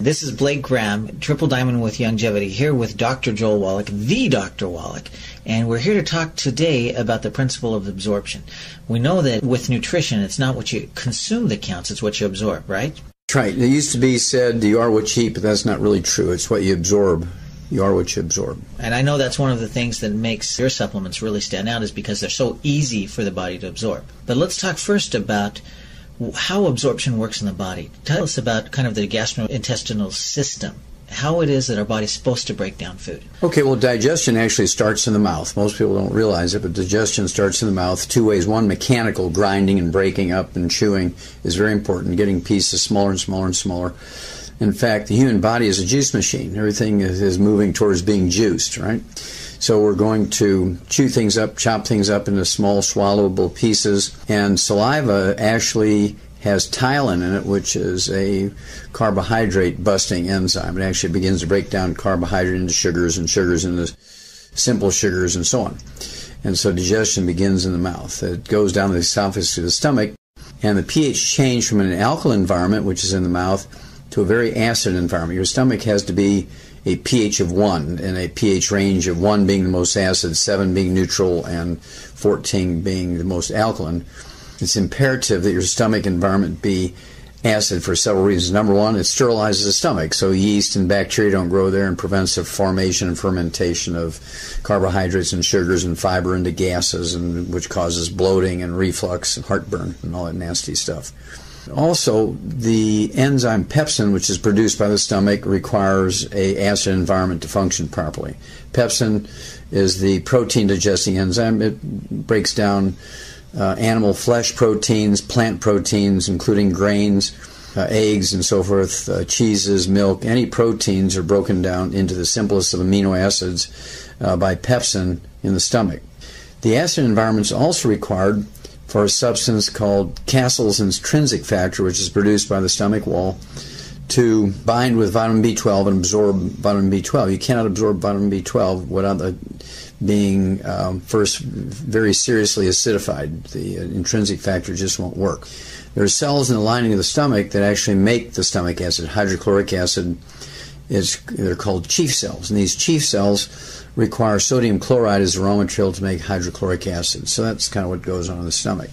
This is Blake Graham, Triple Diamond with Youngevity, here with Dr. Joel Wallach, the Dr. Wallach, and we're here to talk today about the principle of absorption. We know that with nutrition, it's not what you consume that counts, it's what you absorb, right? That's right. It used to be said, you are what you eat, but that's not really true. It's what you absorb. You are what you absorb. And I know that's one of the things that makes your supplements really stand out is because they're so easy for the body to absorb. But let's talk first about how absorption works in the body. Tell us about kind of the gastrointestinal system, how it is that our body's supposed to break down food. Okay, well, digestion actually starts in the mouth. Most people don't realize it, but digestion starts in the mouth two ways. One, mechanical, grinding and breaking up and chewing is very important, getting pieces smaller and smaller and smaller. In fact, the human body is a juice machine. Everything is moving towards being juiced, right? So we're going to chew things up, chop things up into small swallowable pieces. And saliva actually has ptyalin in it, which is a carbohydrate-busting enzyme. It actually begins to break down carbohydrate into sugars and sugars into simple sugars and so on. And so digestion begins in the mouth. It goes down the esophagus to the stomach. And the pH change from an alkaline environment, which is in the mouth, to a very acid environment. Your stomach has to be a pH of 1, and a pH range of 1 being the most acid, 7 being neutral, and 14 being the most alkaline. It's imperative that your stomach environment be acid for several reasons. Number one, it sterilizes the stomach, so yeast and bacteria don't grow there and prevents the formation and fermentation of carbohydrates and sugars and fiber into gases, and which causes bloating and reflux and heartburn and all that nasty stuff. Also, the enzyme pepsin, which is produced by the stomach, requires an acid environment to function properly. Pepsin is the protein-digesting enzyme. It breaks down animal flesh proteins, plant proteins, including grains, eggs, and so forth, cheeses, milk. Any proteins are broken down into the simplest of amino acids by pepsin in the stomach. The acid environment is also required for a substance called Cassell's intrinsic factor, which is produced by the stomach wall, to bind with vitamin B12 and absorb vitamin B12. You cannot absorb vitamin B12 without being first very seriously acidified. The intrinsic factor just won't work. There are cells in the lining of the stomach that actually make the stomach acid. Hydrochloric acid they're called chief cells, and these chief cells require sodium chloride as the raw material to make hydrochloric acid. So that's kind of what goes on in the stomach.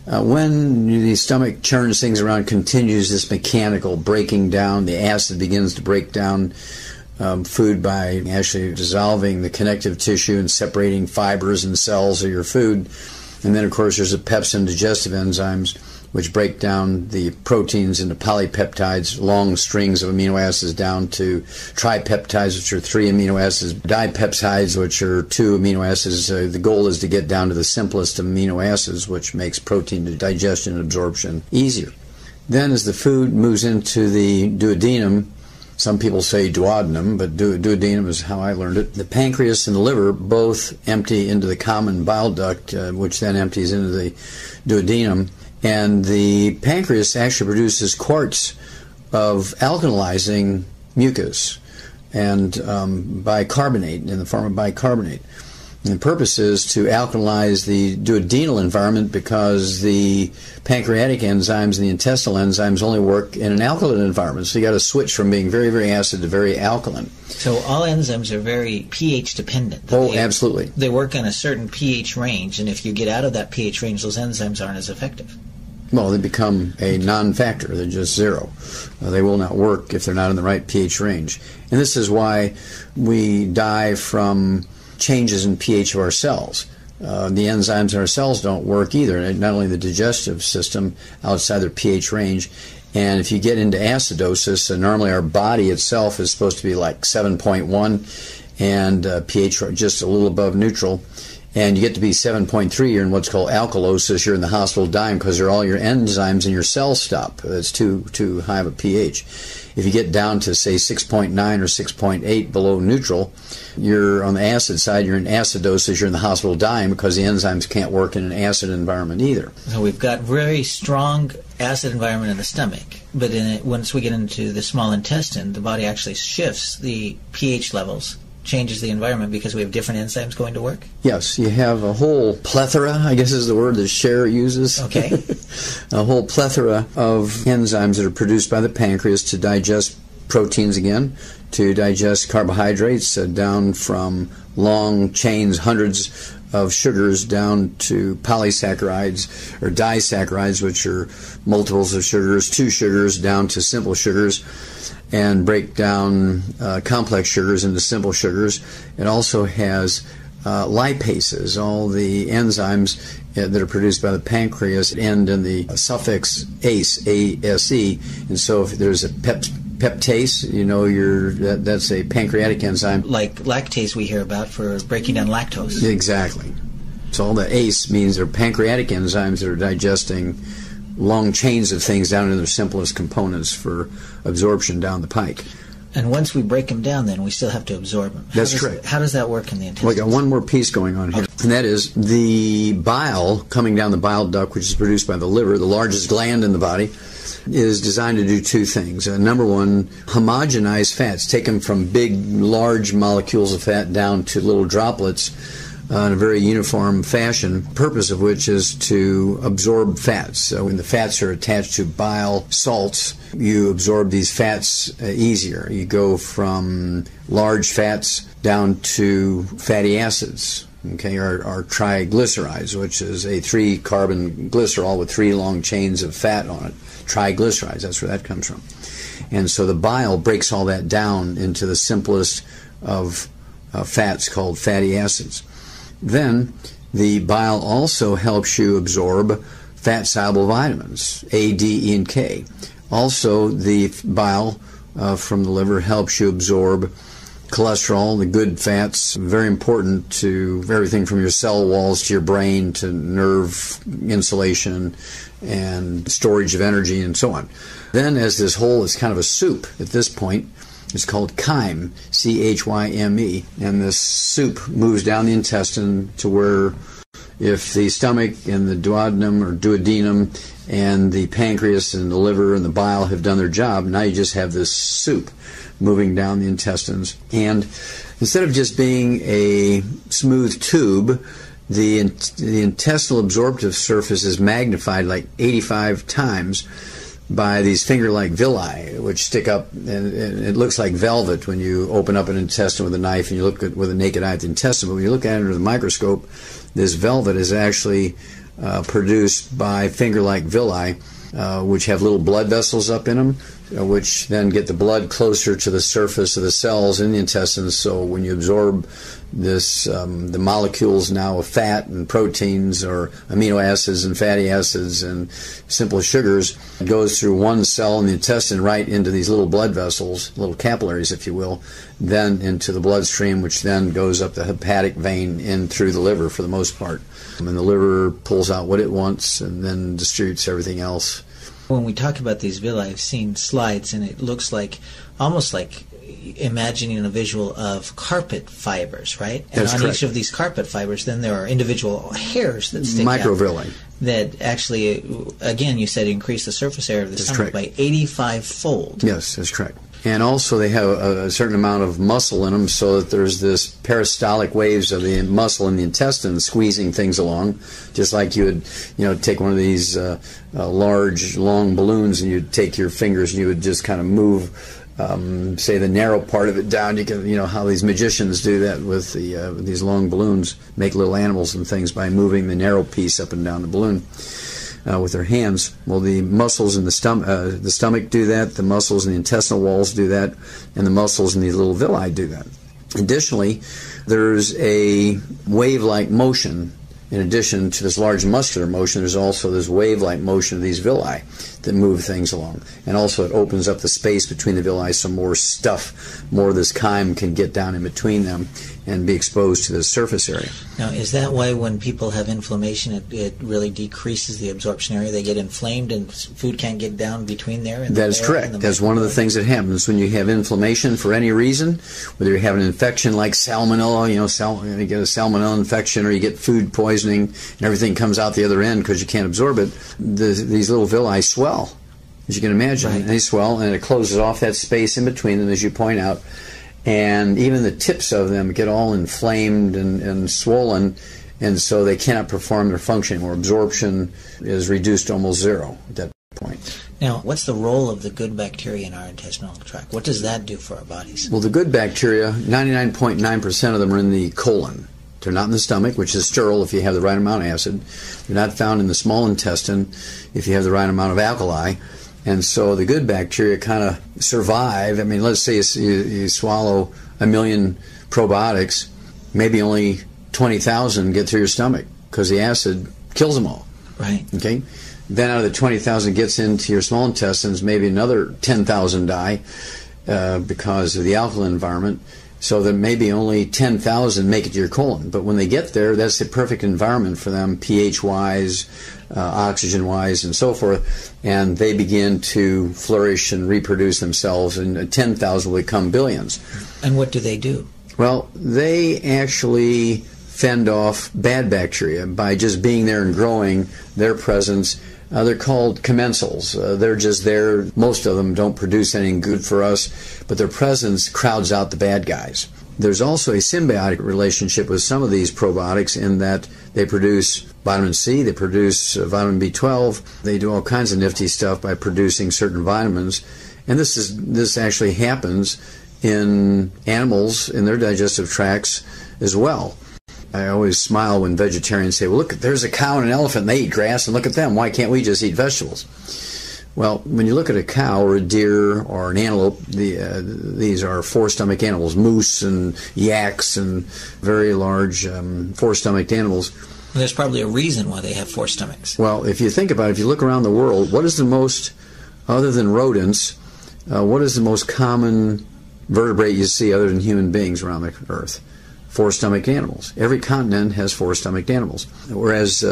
When the stomach churns things around, continues this mechanical breaking down, the acid begins to break down food by actually dissolving the connective tissue and separating fibers and cells of your food. And then, of course, there's the pepsin digestive enzymes, which break down the proteins into polypeptides, long strings of amino acids, down to tripeptides, which are 3 amino acids, dipeptides, which are 2 amino acids. The goal is to get down to the simplest amino acids, which makes protein digestion and absorption easier. Then as the food moves into the duodenum, some people say duodenum, but duodenum is how I learned it. The pancreas and the liver both empty into the common bile duct, which then empties into the duodenum. And the pancreas actually produces quarts of alkalizing mucus and bicarbonate, in the form of bicarbonate. And the purpose is to alkalize the duodenal environment because the pancreatic enzymes and the intestinal enzymes only work in an alkaline environment. So you got to switch from being very, very acid to very alkaline. So all enzymes are very pH dependent. Absolutely. They work in a certain pH range, and if you get out of that pH range, those enzymes aren't as effective. Well, they become a non-factor. They're just zero. They will not work if they're not in the right pH range. And this is why we die from changes in pH of our cells. The enzymes in our cells don't work either, not only the digestive system outside their pH range. And if you get into acidosis, normally our body itself is supposed to be like 7.1 and pH just a little above neutral. And you get to be 7.3, you're in what's called alkalosis. You're in the hospital dying because all your enzymes in your cells stop. It's too high of a pH. If you get down to, say, 6.9 or 6.8 below neutral, you're on the acid side, you're in acidosis, you're in the hospital dying because the enzymes can't work in an acid environment either. So we've got very strong acid environment in the stomach, but once we get into the small intestine, the body actually shifts the pH levels, changes the environment because we have different enzymes going to work? Yes, you have a whole plethora, I guess is the word that Cher uses. Okay. A whole plethora of enzymes that are produced by the pancreas to digest proteins again, to digest carbohydrates down from long chains, hundreds of sugars, down to polysaccharides or disaccharides, which are multiples of sugars, two sugars down to simple sugars, and break down complex sugars into simple sugars. It also has lipases, all the enzymes that are produced by the pancreas end in the suffix ase, A-S-E, and so if there's a peptase, you know, that's a pancreatic enzyme. Like lactase we hear about for breaking down lactose. Exactly. So all the ACE means they're pancreatic enzymes that are digesting long chains of things down into their simplest components for absorption down the pike. And once we break them down, then we still have to absorb them. That's correct. How does that work in the intestines? Well, I got one more piece going on here, and that is the bile coming down the bile duct, which is produced by the liver, the largest gland in the body, is designed to do two things. Number one, homogenize fats, take them from big, large molecules of fat down to little droplets in a very uniform fashion, purpose of which is to absorb fats. So when the fats are attached to bile salts, you absorb these fats easier. You go from large fats down to fatty acids, okay, or triglycerides, which is a 3-carbon glycerol with 3 long chains of fat on it. Triglycerides, that's where that comes from. And so the bile breaks all that down into the simplest of fats called fatty acids. Then the bile also helps you absorb fat-soluble vitamins, A, D, E, and K. Also, the bile from the liver helps you absorb cholesterol, the good fats, very important to everything from your cell walls to your brain to nerve insulation and storage of energy and so on. Then as this whole is kind of a soup at this point, it's called chyme, C-H-Y-M-E, and this soup moves down the intestine to where if the stomach and the duodenum or duodenum and the pancreas and the liver and the bile have done their job, now you just have this soup moving down the intestines. And instead of just being a smooth tube, the intestinal absorptive surface is magnified like 85 times by these finger-like villi, which stick up, and it looks like velvet when you open up an intestine with a knife and you look at with a naked eye at the intestine. But when you look at it under the microscope, this velvet is actually produced by finger-like villi, which have little blood vessels up in them, which then get the blood closer to the surface of the cells in the intestines. So when you absorb this, the molecules now of fat and proteins or amino acids and fatty acids and simple sugars, it goes through one cell in the intestine right into these little blood vessels, little capillaries if you will, then into the bloodstream, which then goes up the hepatic vein in through the liver for the most part. And the liver pulls out what it wants and then distributes everything else. When we talk about these villi, I've seen slides, and it looks like, almost like imagining a visual of carpet fibers, right? And That's on correct. each of these carpet fibers, then there are individual hairs that stick Microvilli. out that actually, again, you said increase the surface area of the stomach by 85-fold. Yes, that's correct. And also they have a certain amount of muscle in them, so that there's this peristaltic waves of the muscle in the intestine squeezing things along, just like you would, take one of these large, long balloons, and you'd take your fingers and you would just kind of move, say, the narrow part of it down. You can, how these magicians do that with these long balloons, make little animals and things by moving the narrow piece up and down the balloon. With their hands. Well, the muscles in the stomach do that, the muscles in the intestinal walls do that, and the muscles in these little villi do that. Additionally, there's a wave-like motion. In addition to this large muscular motion, there's also this wave-like motion of these villi that move things along. And also it opens up the space between the villi so more stuff, more of this chyme can get down in between them and be exposed to the surface area. Now, is that why when people have inflammation, it really decreases the absorption area? They get inflamed and food can't get down between there? That is correct. That's one of the things that happens when you have inflammation for any reason, whether you have an infection like salmonella, you get a salmonella infection, or you get food poisoning and everything comes out the other end because you can't absorb it. These little villi swell, as you can imagine. Right. And they swell, and it closes off that space in between them, as you point out. And even the tips of them get all inflamed and swollen, and so they cannot perform their function, or absorption is reduced to almost zero at that point. Now, what's the role of the good bacteria in our intestinal tract? What does that do for our bodies? Well, the good bacteria, 99.9% of them are in the colon. They're not in the stomach, which is sterile if you have the right amount of acid. They're not found in the small intestine if you have the right amount of alkali. And so the good bacteria kind of survive. I mean, let's say you swallow 1 million probiotics, maybe only 20,000 get through your stomach because the acid kills them all. Right. Okay? Then out of the 20,000 gets into your small intestines, maybe another 10,000 die because of the alkaline environment. So that maybe only 10,000 make it to your colon. But when they get there, that's the perfect environment for them, pH-wise, oxygen-wise, and so forth. And they begin to flourish and reproduce themselves, and 10,000 will become billions. And what do they do? Well, they actually fend off bad bacteria by just being there and growing their presence. They're called commensals. They're just there. Most of them don't produce anything good for us, but their presence crowds out the bad guys. There's also a symbiotic relationship with some of these probiotics in that they produce vitamin C, they produce vitamin B12, they do all kinds of nifty stuff by producing certain vitamins. And this actually happens in animals in their digestive tracts as well. I always smile when vegetarians say, well, look, there's a cow and an elephant, and they eat grass, and look at them. Why can't we just eat vegetables? Well, when you look at a cow or a deer or an antelope, these are four-stomach animals, moose and yaks and very large four-stomached animals. Well, there's probably a reason why they have four stomachs. Well, if you think about it, if you look around the world, what is the most, other than rodents, what is the most common vertebrate you see other than human beings around the earth? Four-stomached animals. Every continent has four-stomached animals. Whereas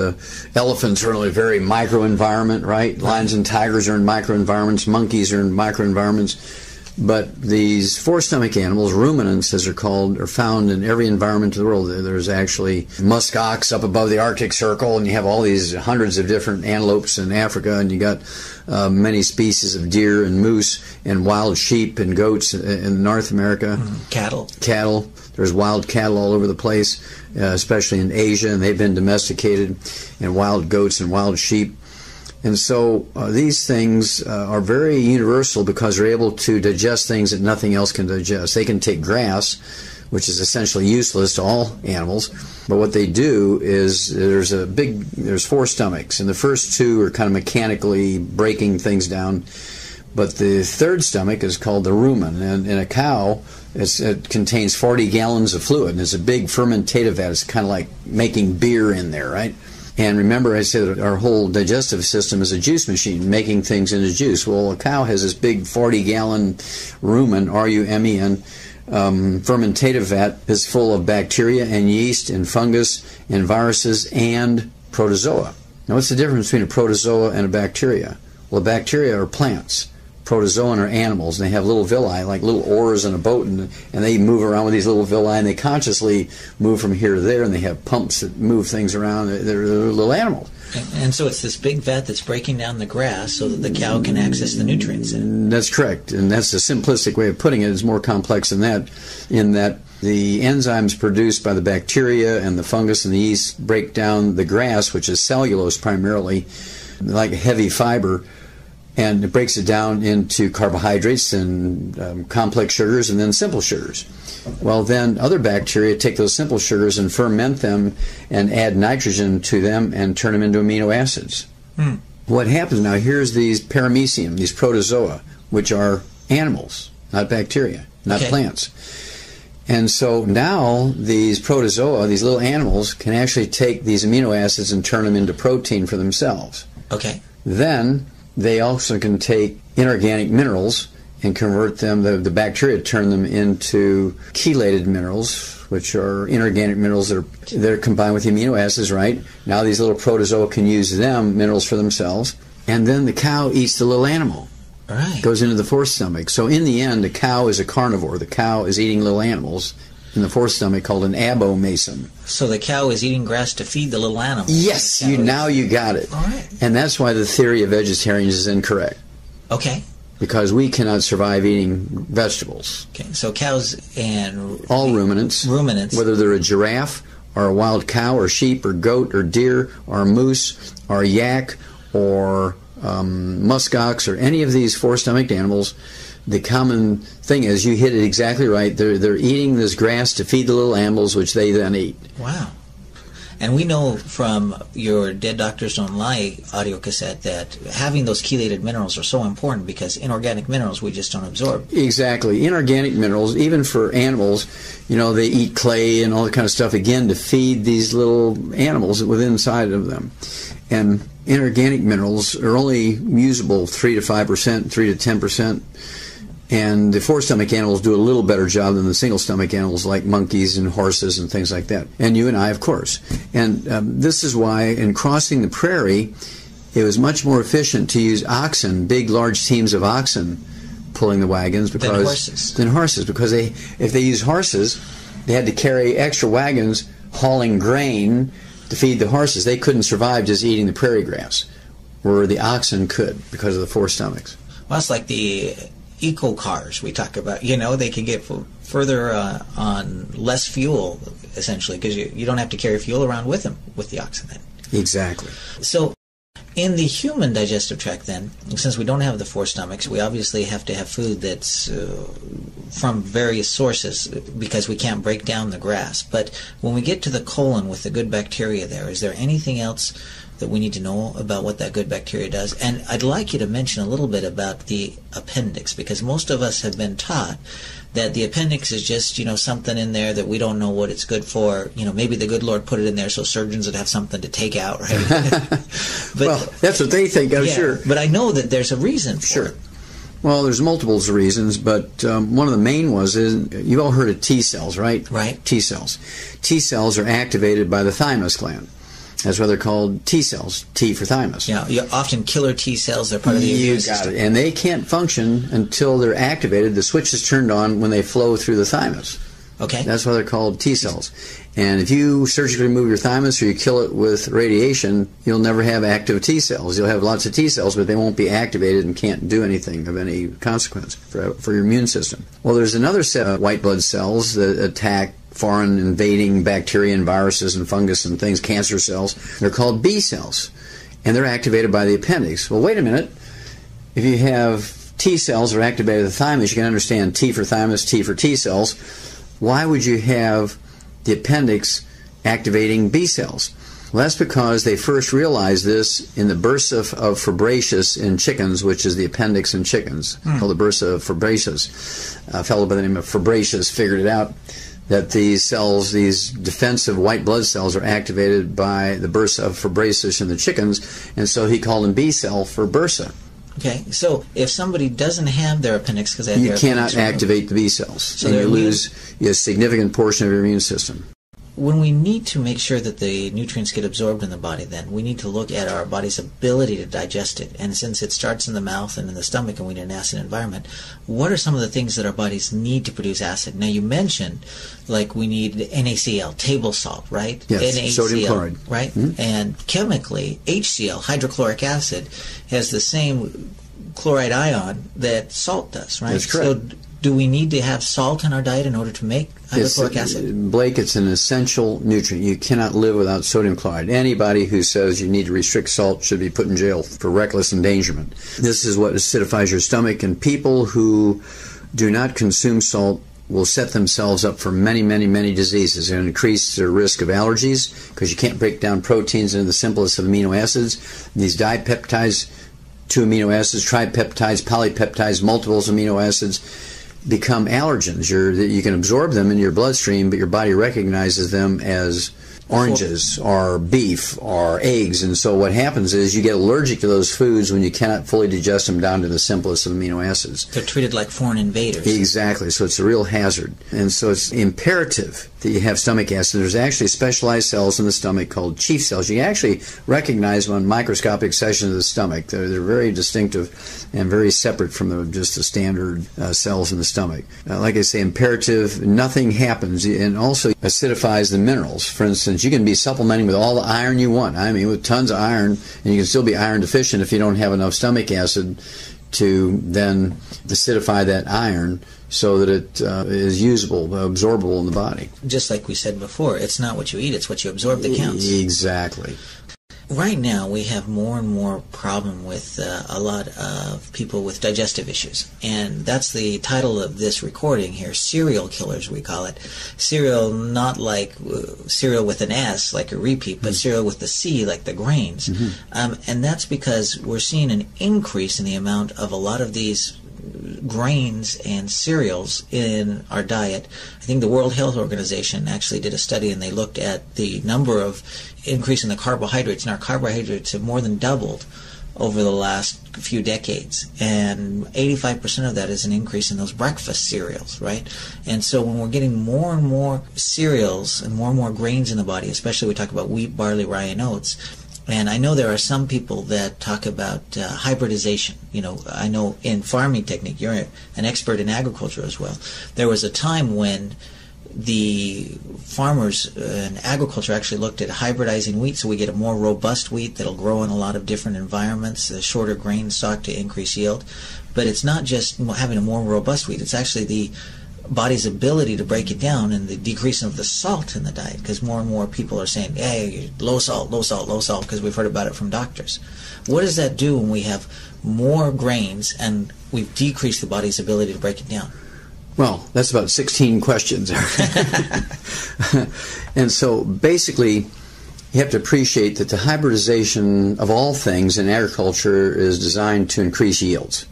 elephants are in a very micro-environment, right? Lions and tigers are in micro-environments. Monkeys are in micro-environments. But these four-stomach animals, ruminants as they're called, are found in every environment in the world. There's actually musk ox up above the Arctic Circle, and you have all these hundreds of different antelopes in Africa, and you got many species of deer and moose and wild sheep and goats in North America. Cattle. There's wild cattle all over the place, especially in Asia, and they've been domesticated, and wild goats and wild sheep. And so these things are very universal because they're able to digest things that nothing else can digest. They can take grass, which is essentially useless to all animals, but what they do is there's four stomachs, and the first two are kind of mechanically breaking things down, but the third stomach is called the rumen, and in a cow, it contains 40 gallons of fluid, and it's a big fermentative vat. It's kind of like making beer in there, right? And remember, I said that our whole digestive system is a juice machine, making things into juice. Well, a cow has this big 40-gallon rumen, R-U-M-E-N, fermentative vat is full of bacteria and yeast and fungus and viruses and protozoa. Now, what's the difference between a protozoa and a bacteria? Well, bacteria are plants. Protozoan are animals, and they have little villi, like little oars in a boat, and they move around with these little villi, and they consciously move from here to there, and they have pumps that move things around. They're little animals. And so it's this big vat that's breaking down the grass so that the cow can access the nutrients in it. That's correct, and that's a simplistic way of putting it. It's more complex than that, in that the enzymes produced by the bacteria and the fungus and the yeast break down the grass, which is cellulose primarily, like a heavy fiber, and it breaks it down into carbohydrates and complex sugars and then simple sugars. Well, then other bacteria take those simple sugars and ferment them and add nitrogen to them and turn them into amino acids. What happens now, here's these paramecium, these protozoa, which are animals, not bacteria, not plants. And so now these protozoa, these little animals, can actually take these amino acids and turn them into protein for themselves. Then they also can take inorganic minerals and convert them, the bacteria turn them into chelated minerals, which are inorganic minerals that are combined with the amino acids, right? Now these little protozoa can use them, minerals for themselves, and then the cow eats the little animal. Goes into the fourth stomach. So in the end, the cow is a carnivore. The cow is eating little animals in the fourth stomach called an abomasum. So the cow is eating grass to feed the little animals. Yes, now you got it. All right. And that's why the theory of vegetarians is incorrect. Because we cannot survive eating vegetables. So cows and all ruminants, whether they're a giraffe or a wild cow or sheep or goat or deer or a moose or a yak or muskox, or any of these four-stomached animals, the common thing is, you hit it exactly right. They're eating this grass to feed the little animals, which they then eat. Wow. And we know from your Dead Doctors Don't Lie audio cassette that having those chelated minerals are so important, because inorganic minerals we just don't absorb. Exactly. Inorganic minerals, even for animals, they eat clay and all that kind of stuff, again, to feed these little animals within inside of them. And inorganic minerals are only usable 3 to 5%, 3 to 10%. And the four-stomach animals do a little better job than the single-stomach animals, like monkeys and horses and things like that. And you and I, of course. And this is why, in crossing the prairie, it was much more efficient to use oxen, big, large teams of oxen, pulling the wagons than horses. Because if they used horses, they had to carry extra wagons hauling grain to feed the horses. They couldn't survive just eating the prairie grass, where the oxen could, because of the four stomachs. Well, it's like the eco cars we talk about. They can get further on less fuel, essentially, because you don't have to carry fuel around with them with the oxen then. Exactly. So in the human digestive tract then, since we don't have the four stomachs, we obviously have to have food that's from various sources, because we can't break down the grass. But when we get to the colon with the good bacteria there, is there anything else that we need to know about what that good bacteria does? And I'd like you to mention a little bit about the appendix, because most of us have been taught that the appendix is just, something in there that we don't know what it's good for. Maybe the good Lord put it in there so surgeons would have something to take out, right? But, well, that's what they think, I'm sure. But I know that there's a reason for it. Well, there's multiples of reasons, but one of the main ones is, you've all heard of T cells, right? Right. T cells. T cells are activated by the thymus gland. That's why they're called T cells, T for thymus. Yeah, often killer T cells, they're part of the immune system. You got it. And they can't function until they're activated. The switch is turned on when they flow through the thymus. Okay. That's why they're called T cells. And if you surgically remove your thymus or you kill it with radiation, you'll never have active T cells. You'll have lots of T cells, but they won't be activated and can't do anything of any consequence for your immune system. Well, there's another set of white blood cells that attack foreign invading bacteria and viruses and fungus and things, cancer cells. They're called B cells, and they're activated by the appendix. Well, wait a minute. If you have T cells that are activated at the thymus, you can understand T for thymus, T for T cells. Why would you have the appendix activating B cells? Well, that's because they first realized this in the bursa of Fabricius in chickens, which is the appendix in chickens, called the bursa of Fabricius. A fellow by the name of Fabricius figured it out, that these cells, these defensive white blood cells, are activated by the bursa of Fabricius in the chickens, and so he called them B cell for bursa. Okay, so if somebody doesn't have their appendix because they have you cannot activate the B cells, so and you lose a significant portion of your immune system. When we need to make sure that the nutrients get absorbed in the body, then we need to look at our body's ability to digest it. And since it starts in the mouth and in the stomach, and we need an acid environment, what are some of the things that our bodies need to produce acid? Now, you mentioned, like, we need NaCl, table salt, right? Yes, NaCl, sodium chloride. Right? Mm-hmm. And chemically, HCl, hydrochloric acid, has the same chloride ion that salt does, right? That's correct. So do we need to have salt in our diet in order to make hydrochloric acid? Blake, it's an essential nutrient. You cannot live without sodium chloride. Anybody who says you need to restrict salt should be put in jail for reckless endangerment. This is what acidifies your stomach, and people who do not consume salt will set themselves up for many, many, many diseases and increase their risk of allergies, because you can't break down proteins into the simplest of amino acids. These dipeptides, 2 amino acids, tripeptides, polypeptides, multiples amino acids, become allergens. You can absorb them in your bloodstream, but your body recognizes them as oranges or beef or eggs, and so what happens is you get allergic to those foods when you cannot fully digest them down to the simplest of amino acids. They're treated like foreign invaders. Exactly, so it's a real hazard. And so it's imperative that you have stomach acid. There's actually specialized cells in the stomach called chief cells. You can actually recognize them on microscopic sections of the stomach. They're very distinctive and very separate from just the standard cells in the stomach. Like I say, imperative, nothing happens, and also acidifies the minerals. For instance, you can be supplementing with all the iron you want. I mean, with tons of iron, and you can still be iron deficient if you don't have enough stomach acid to then acidify that iron so that it is usable, absorbable in the body. Just like we said before, it's not what you eat, it's what you absorb that counts. Exactly. Right now, we have more and more problem with a lot of people with digestive issues. And that's the title of this recording here, Cerial Killers, we call it. Cerial, not like cereal with an S, like a repeat, but cereal with the C, like the grains. And that's because we're seeing an increase in the amount of a lot of these grains and cereals in our diet. I think the World Health Organization actually did a study, and they looked at the number of increase in the carbohydrates, and our carbohydrates have more than doubled over the last few decades, and 85% of that is an increase in those breakfast cereals, right? And so when we're getting more and more cereals and more grains in the body, especially we talk about wheat, barley, rye, and oats. And I know there are some people that talk about hybridization. You know, I know in farming technique, you're an expert in agriculture as well. There was a time when the farmers in agriculture actually looked at hybridizing wheat, so we get a more robust wheat that'll grow in a lot of different environments, the shorter grain stock to increase yield. But it's not just having a more robust wheat, it's actually the body's ability to break it down and the decrease of the salt in the diet, because more and more people are saying, hey, low salt, low salt, low salt, because we've heard about it from doctors. What does that do when we have more grains and we've decreased the body's ability to break it down? Well, that's about 16 questions. And so basically, you have to appreciate that the hybridization of all things in agriculture is designed to increase yields.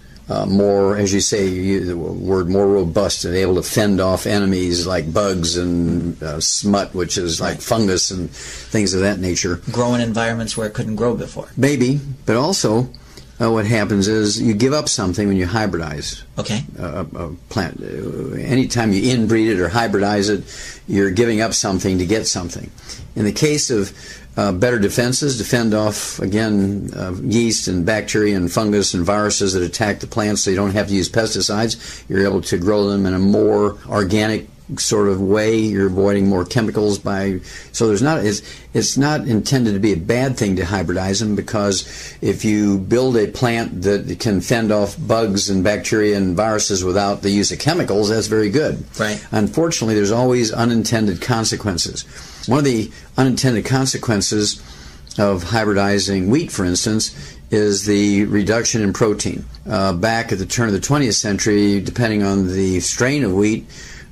More, as you say, the word more robust and able to fend off enemies like bugs and smut, which is like fungus and things of that nature. Grow in environments where it couldn't grow before. Maybe, but also what happens is you give up something when you hybridize a plant. Anytime you inbreed it or hybridize it, you're giving up something to get something. In the case of better defenses to fend off, again, yeast and bacteria and fungus and viruses that attack the plants, so you don't have to use pesticides. You're able to grow them in a more organic sort of way. You're avoiding more chemicals so it's not intended to be a bad thing to hybridize them, because if you build a plant that can fend off bugs and bacteria and viruses without the use of chemicals, that's very good. Right. Unfortunately, there's always unintended consequences. One of the unintended consequences of hybridizing wheat, for instance, is the reduction in protein. Back at the turn of the 20th century, depending on the strain of wheat,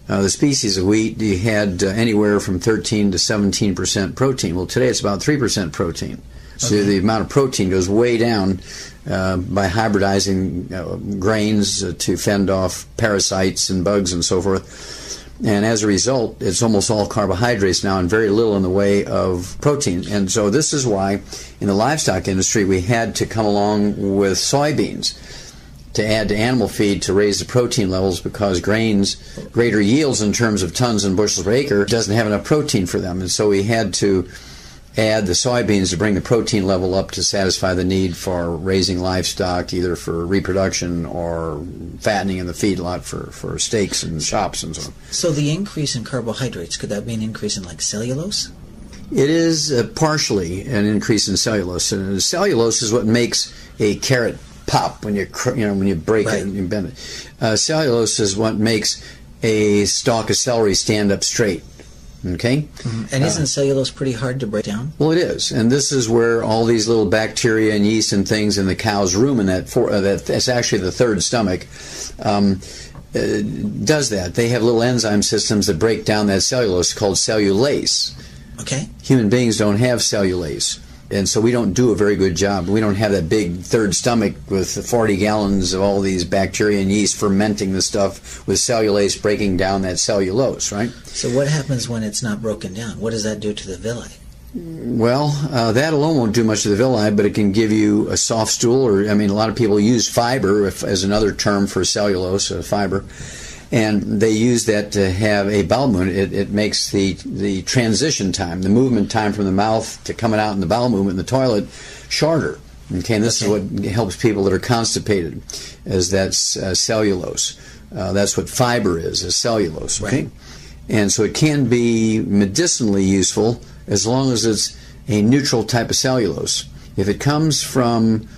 the species of wheat, you had anywhere from 13 to 17% protein. Well, today it's about 3% protein. So the amount of protein goes way down by hybridizing grains to fend off parasites and bugs and so forth. And as a result, it's almost all carbohydrates now and very little in the way of protein. And so this is why in the livestock industry we had to come along with soybeans to add to animal feed to raise the protein levels, because grains, greater yields in terms of tons and bushels per acre, doesn't have enough protein for them. And so we had to add the soybeans to bring the protein level up to satisfy the need for raising livestock, either for reproduction or fattening in the feedlot for steaks and chops and so on. So the increase in carbohydrates, could that be an increase in like cellulose? It is partially an increase in cellulose. And cellulose is what makes a carrot pop when you break it and you bend it. Cellulose is what makes a stalk of celery stand up straight. Okay? Mm-hmm. And isn't cellulose pretty hard to break down? Well, it is, and this is where all these little bacteria and yeast and things in the cow's rumen, that's actually the third stomach, does that. They have little enzyme systems that break down that cellulose called cellulase. Okay. Human beings don't have cellulase. And so we don't do a very good job. We don't have that big third stomach with 40 gallons of all these bacteria and yeast fermenting the stuff with cellulase breaking down that cellulose, right? So what happens when it's not broken down? What does that do to the villi? Well, that alone won't do much to the villi, but it can give you a soft stool, or, a lot of people use fiber as another term for cellulose, fiber. And they use that to have a bowel movement. It makes the transition time, the movement time from the mouth to coming out in the bowel movement in the toilet, shorter. Okay, and this is what helps people that are constipated, is that's cellulose. That's what fiber is cellulose. Okay, right. And so it can be medicinally useful as long as it's a neutral type of cellulose. If it comes from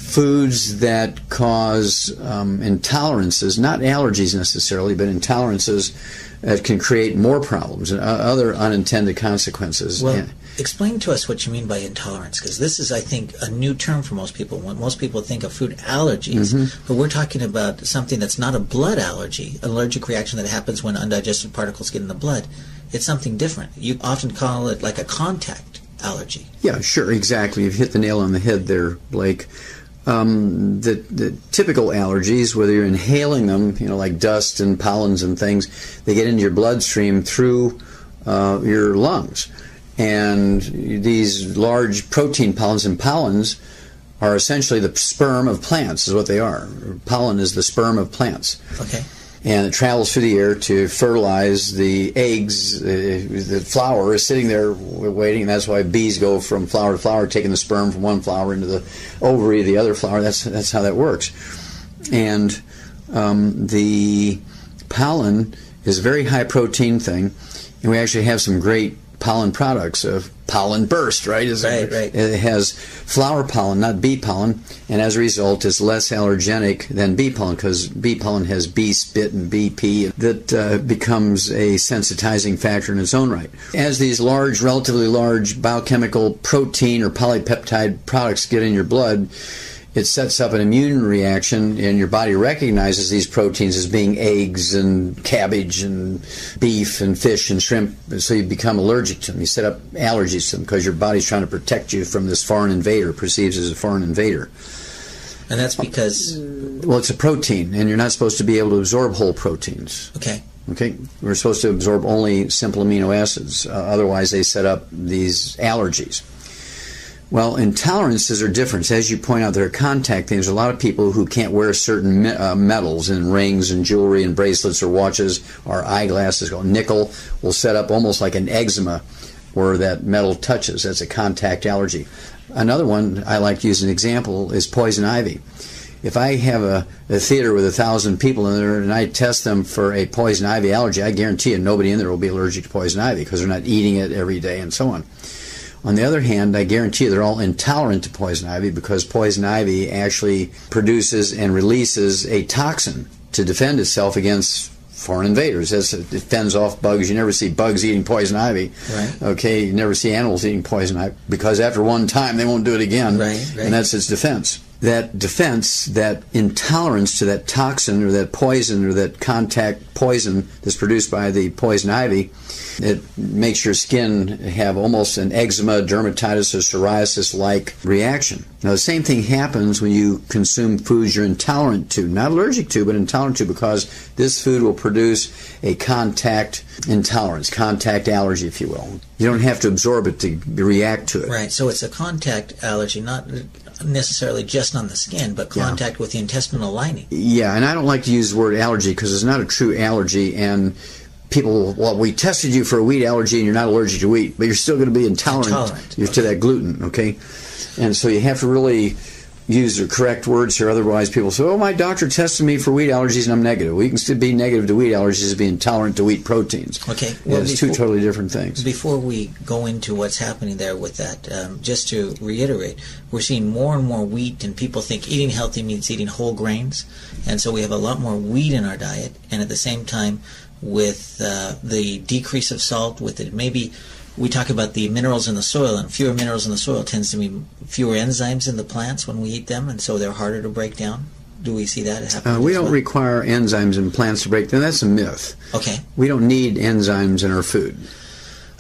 foods that cause intolerances, not allergies necessarily, but intolerances that can create more problems and other unintended consequences. Well, explain to us what you mean by intolerance, because this is, I think, a new term for most people. When most people think of food allergies, but we're talking about something that's not a blood allergy, an allergic reaction that happens when undigested particles get in the blood. It's something different. You often call it like a contact allergy. Yeah, sure, exactly. You've hit the nail on the head there, Blake. The typical allergies, whether you're inhaling them, like dust and pollens and things, they get into your bloodstream through your lungs. And these large protein pollens, and pollens are essentially the sperm of plants, is what they are. Pollen is the sperm of plants. Okay. And it travels through the air to fertilize the eggs. The flower is sitting there waiting, and that's why bees go from flower to flower, taking the sperm from one flower into the ovary of the other flower. That's how that works. And the pollen is a very high protein thing, and we actually have some great pollen products. Pollen burst, right? Right. It has flower pollen, not bee pollen, and as a result it's less allergenic than bee pollen, because bee pollen has bee spit and bee pee that becomes a sensitizing factor in its own right. As these relatively large biochemical protein or polypeptide products get in your blood, it sets up an immune reaction, and your body recognizes these proteins as being eggs and cabbage and beef and fish and shrimp, so you become allergic to them. You set up allergies to them because your body's trying to protect you from this foreign invader, perceives as a foreign invader. And that's because... Well, it's a protein, and you're not supposed to be able to absorb whole proteins. Okay. We're supposed to absorb only simple amino acids. Otherwise, they set up these allergies. Well, intolerances are different. As you point out, there are contact things. There's a lot of people who can't wear certain metals in rings and jewelry and bracelets or watches or eyeglasses. Nickel will set up almost like an eczema where that metal touches. That's a contact allergy. Another one I like to use as an example is poison ivy. If I have a theater with 1,000 people in there and I test them for a poison ivy allergy, I guarantee you nobody in there will be allergic to poison ivy because they're not eating it every day and so on. On the other hand, I guarantee you they're all intolerant to poison ivy because poison ivy actually produces and releases a toxin to defend itself against foreign invaders. It fends off bugs. You never see bugs eating poison ivy. Right. Okay, you never see animals eating poison ivy because after one time they won't do it again. Right. And that's its defense. That defense, that intolerance to that toxin or that poison or that contact poison that's produced by the poison ivy, it makes your skin have almost an eczema, dermatitis, or psoriasis-like reaction. Now, the same thing happens when you consume foods you're intolerant to, not allergic to, but intolerant to, because this food will produce a contact intolerance, contact allergy, if you will. You don't have to absorb it to react to it. Right, so it's a contact allergy, not necessarily just on the skin, but contact with the intestinal lining. Yeah, and I don't like to use the word allergy because it's not a true allergy, and people, well, we tested you for a wheat allergy and you're not allergic to wheat, but you're still going to be intolerant to that gluten, okay? And so you have to really use the correct words here, otherwise people say, oh, my doctor tested me for wheat allergies and I'm negative. Well, you can still be negative to wheat allergies and be intolerant to wheat proteins. Okay. Well, it's two totally different things. Before we go into what's happening there with that, just to reiterate, we're seeing more and more wheat, and people think eating healthy means eating whole grains, and so we have a lot more wheat in our diet, and at the same time, with the decrease of salt, with it, maybe we talk about the minerals in the soil, and fewer minerals in the soil tends to mean fewer enzymes in the plants when we eat them, and so they're harder to break down. Do we see that happen? We don't require enzymes in plants to break down. That's a myth. Okay. We don't need enzymes in our food.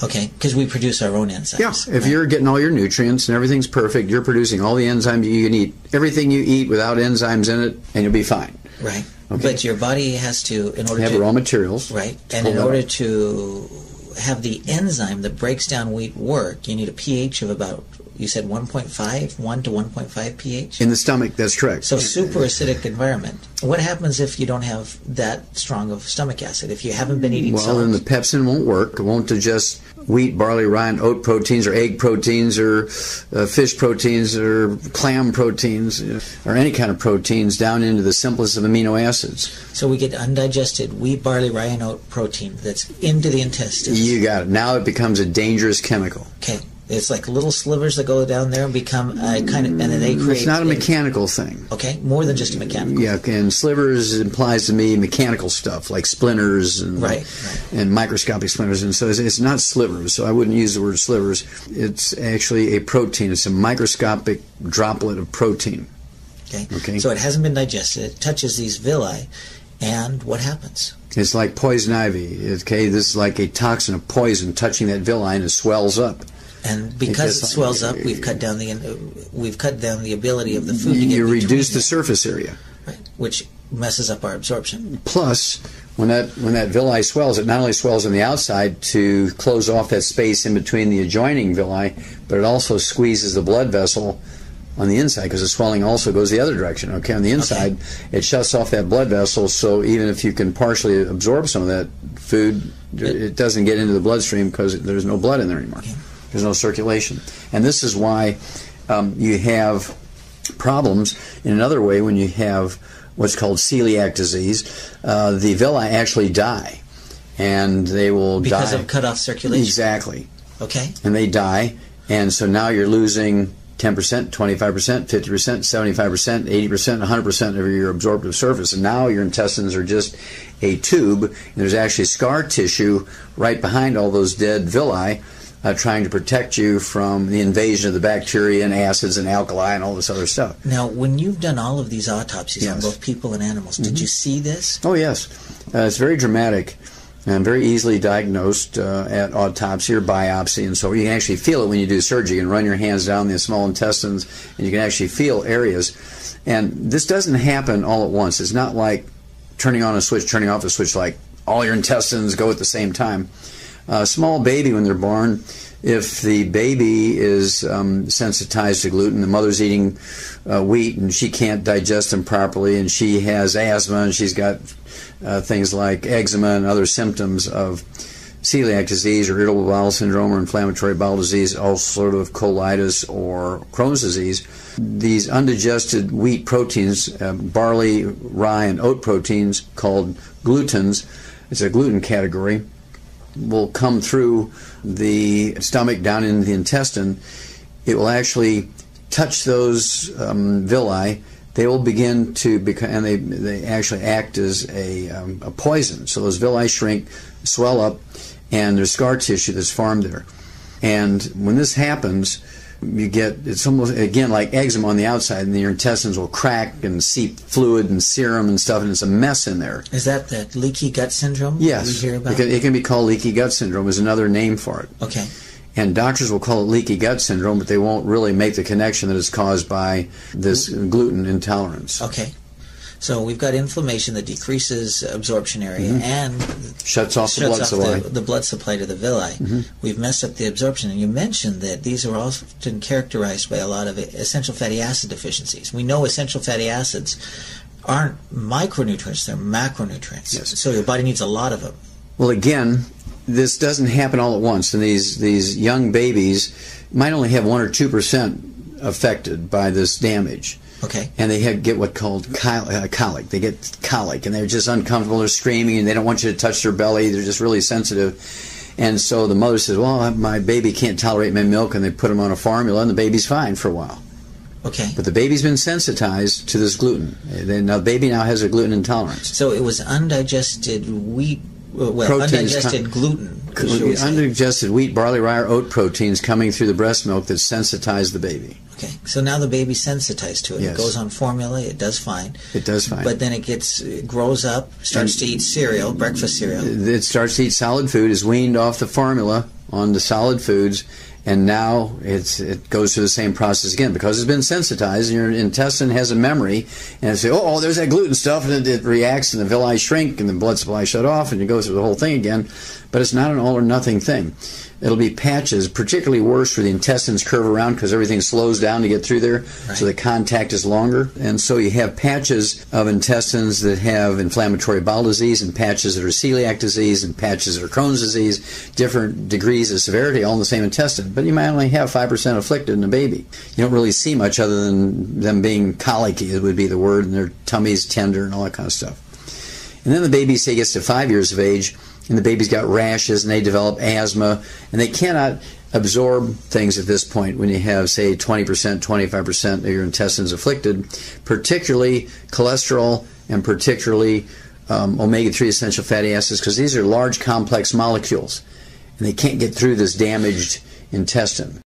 Okay, because we produce our own enzymes. Yeah, if you're getting all your nutrients and everything's perfect, you're producing all the enzymes you can eat. Everything you eat without enzymes in it, and you'll be fine. Right. Okay. But your body has to, in order have to... raw materials. Right. And in order to have the enzyme that breaks down wheat work, you need a pH of about, you said 1.5, 1 to 1.5 pH? In the stomach, that's correct. So super acidic environment. What happens if you don't have that strong of stomach acid, if you haven't been eating salt? Well, then the pepsin won't work. It won't digest wheat, barley, rye, and oat proteins, or egg proteins, or fish proteins, or clam proteins, or any kind of proteins down into the simplest of amino acids. So we get undigested wheat, barley, rye, and oat protein that's into the intestines. You got it. Now it becomes a dangerous chemical. Okay. It's like little slivers that go down there and become and then they create... It's not a mechanical thing. Okay, more than just a mechanical. Yeah, and slivers implies to me mechanical stuff, like splinters and and microscopic splinters, and so it's not slivers, so I wouldn't use the word slivers. It's actually a protein. It's a microscopic droplet of protein. Okay. So it hasn't been digested. It touches these villi, and what happens? It's like poison ivy. Okay, this is like a toxin of poison touching that villi, and it swells up. And because it swells up, we've cut down the ability of the food to get you reduce the surface area, right, which messes up our absorption. Plus, when that villi swells, it not only swells on the outside to close off that space in between the adjoining villi, but it also squeezes the blood vessel on the inside, because the swelling also goes the other direction. Okay, on the inside, it shuts off that blood vessel, so even if you can partially absorb some of that food, it doesn't get into the bloodstream because there's no blood in there anymore. There's no circulation. And this is why you have problems in another way when you have what's called celiac disease. The villi actually die, and they will die because of cut off circulation. Exactly. Okay. And they die, and so now you're losing 10%, 25%, 50%, 75%, 80%, 100% of your absorptive surface. And now your intestines are just a tube, and there's actually scar tissue right behind all those dead villi, trying to protect you from the invasion of the bacteria and acids and alkali and all this other stuff. Now, when you've done all of these autopsies on both people and animals, did you see this? Oh, yes. It's very dramatic and very easily diagnosed at autopsy or biopsy, and so you can actually feel it when you do surgery. You can run your hands down the small intestines, and you can actually feel areas. And this doesn't happen all at once. It's not like turning on a switch, turning off a switch, like all your intestines go at the same time. A small baby, when they're born, if the baby is sensitized to gluten, the mother's eating wheat and she can't digest them properly, and she has asthma, and she's got things like eczema and other symptoms of celiac disease or irritable bowel syndrome or inflammatory bowel disease, ulcerative colitis or Crohn's disease. These undigested wheat proteins, barley, rye, and oat proteins called glutens, it's a gluten category, will come through the stomach down into the intestine. It will actually touch those villi. They will begin to become, and they actually act as a poison. So those villi shrink, swell up, and there's scar tissue that's formed there. And when this happens, you get, it's almost, again, like eczema on the outside, and your intestines will crack and seep fluid and serum and stuff, and it's a mess in there. Is that the leaky gut syndrome? Yes. We hear about? It can be called leaky gut syndrome, is another name for it. Okay. And doctors will call it leaky gut syndrome, but they won't really make the connection that it's caused by this gluten intolerance. Okay. So we've got inflammation that decreases absorption area and shuts off the blood supply. The blood supply to the villi. We've messed up the absorption. And you mentioned that these are often characterized by a lot of essential fatty acid deficiencies. We know essential fatty acids aren't micronutrients, they're macronutrients. Yes. So your body needs a lot of them. Well, again, this doesn't happen all at once, and these young babies might only have 1 or 2% affected by this damage. Okay. And they get what's called colic. They get colic, and they're just uncomfortable. They're screaming, and they don't want you to touch their belly. They're just really sensitive. And so the mother says, well, my baby can't tolerate my milk, and they put them on a formula, and the baby's fine for a while. Okay. But the baby's been sensitized to this gluten. Now the baby now has a gluten intolerance. So it was undigested wheat, undigested gluten. Undigested wheat, barley, rye, or oat proteins coming through the breast milk that sensitized the baby. Okay, so now the baby's sensitized to it. Yes. It goes on formula. It does fine. It does fine. But then it grows up, starts to eat cereal, breakfast cereal. It starts to eat solid food, is weaned off the formula onto solid foods, and now it goes through the same process again because it's been sensitized, and your intestine has a memory, and it says, oh, there's that gluten stuff, and it reacts, and the villi shrink, and the blood supply shut off, and you go through the whole thing again. But it's not an all or nothing thing. It'll be patches, particularly worse where the intestines curve around because everything slows down to get through there, right. So the contact is longer. And so you have patches of intestines that have inflammatory bowel disease, and patches that are celiac disease, and patches that are Crohn's disease, different degrees of severity, all in the same intestine. But you might only have 5% afflicted in a baby. You don't really see much other than them being colicky, it would be the word, and their tummy's tender and all that kind of stuff. And then the baby, say, gets to 5 years of age, and the baby's got rashes, and they develop asthma, and they cannot absorb things at this point when you have, say, 20%, 25% of your intestines afflicted, particularly cholesterol and particularly omega-3 essential fatty acids, because these are large, complex molecules, and they can't get through this damaged intestine.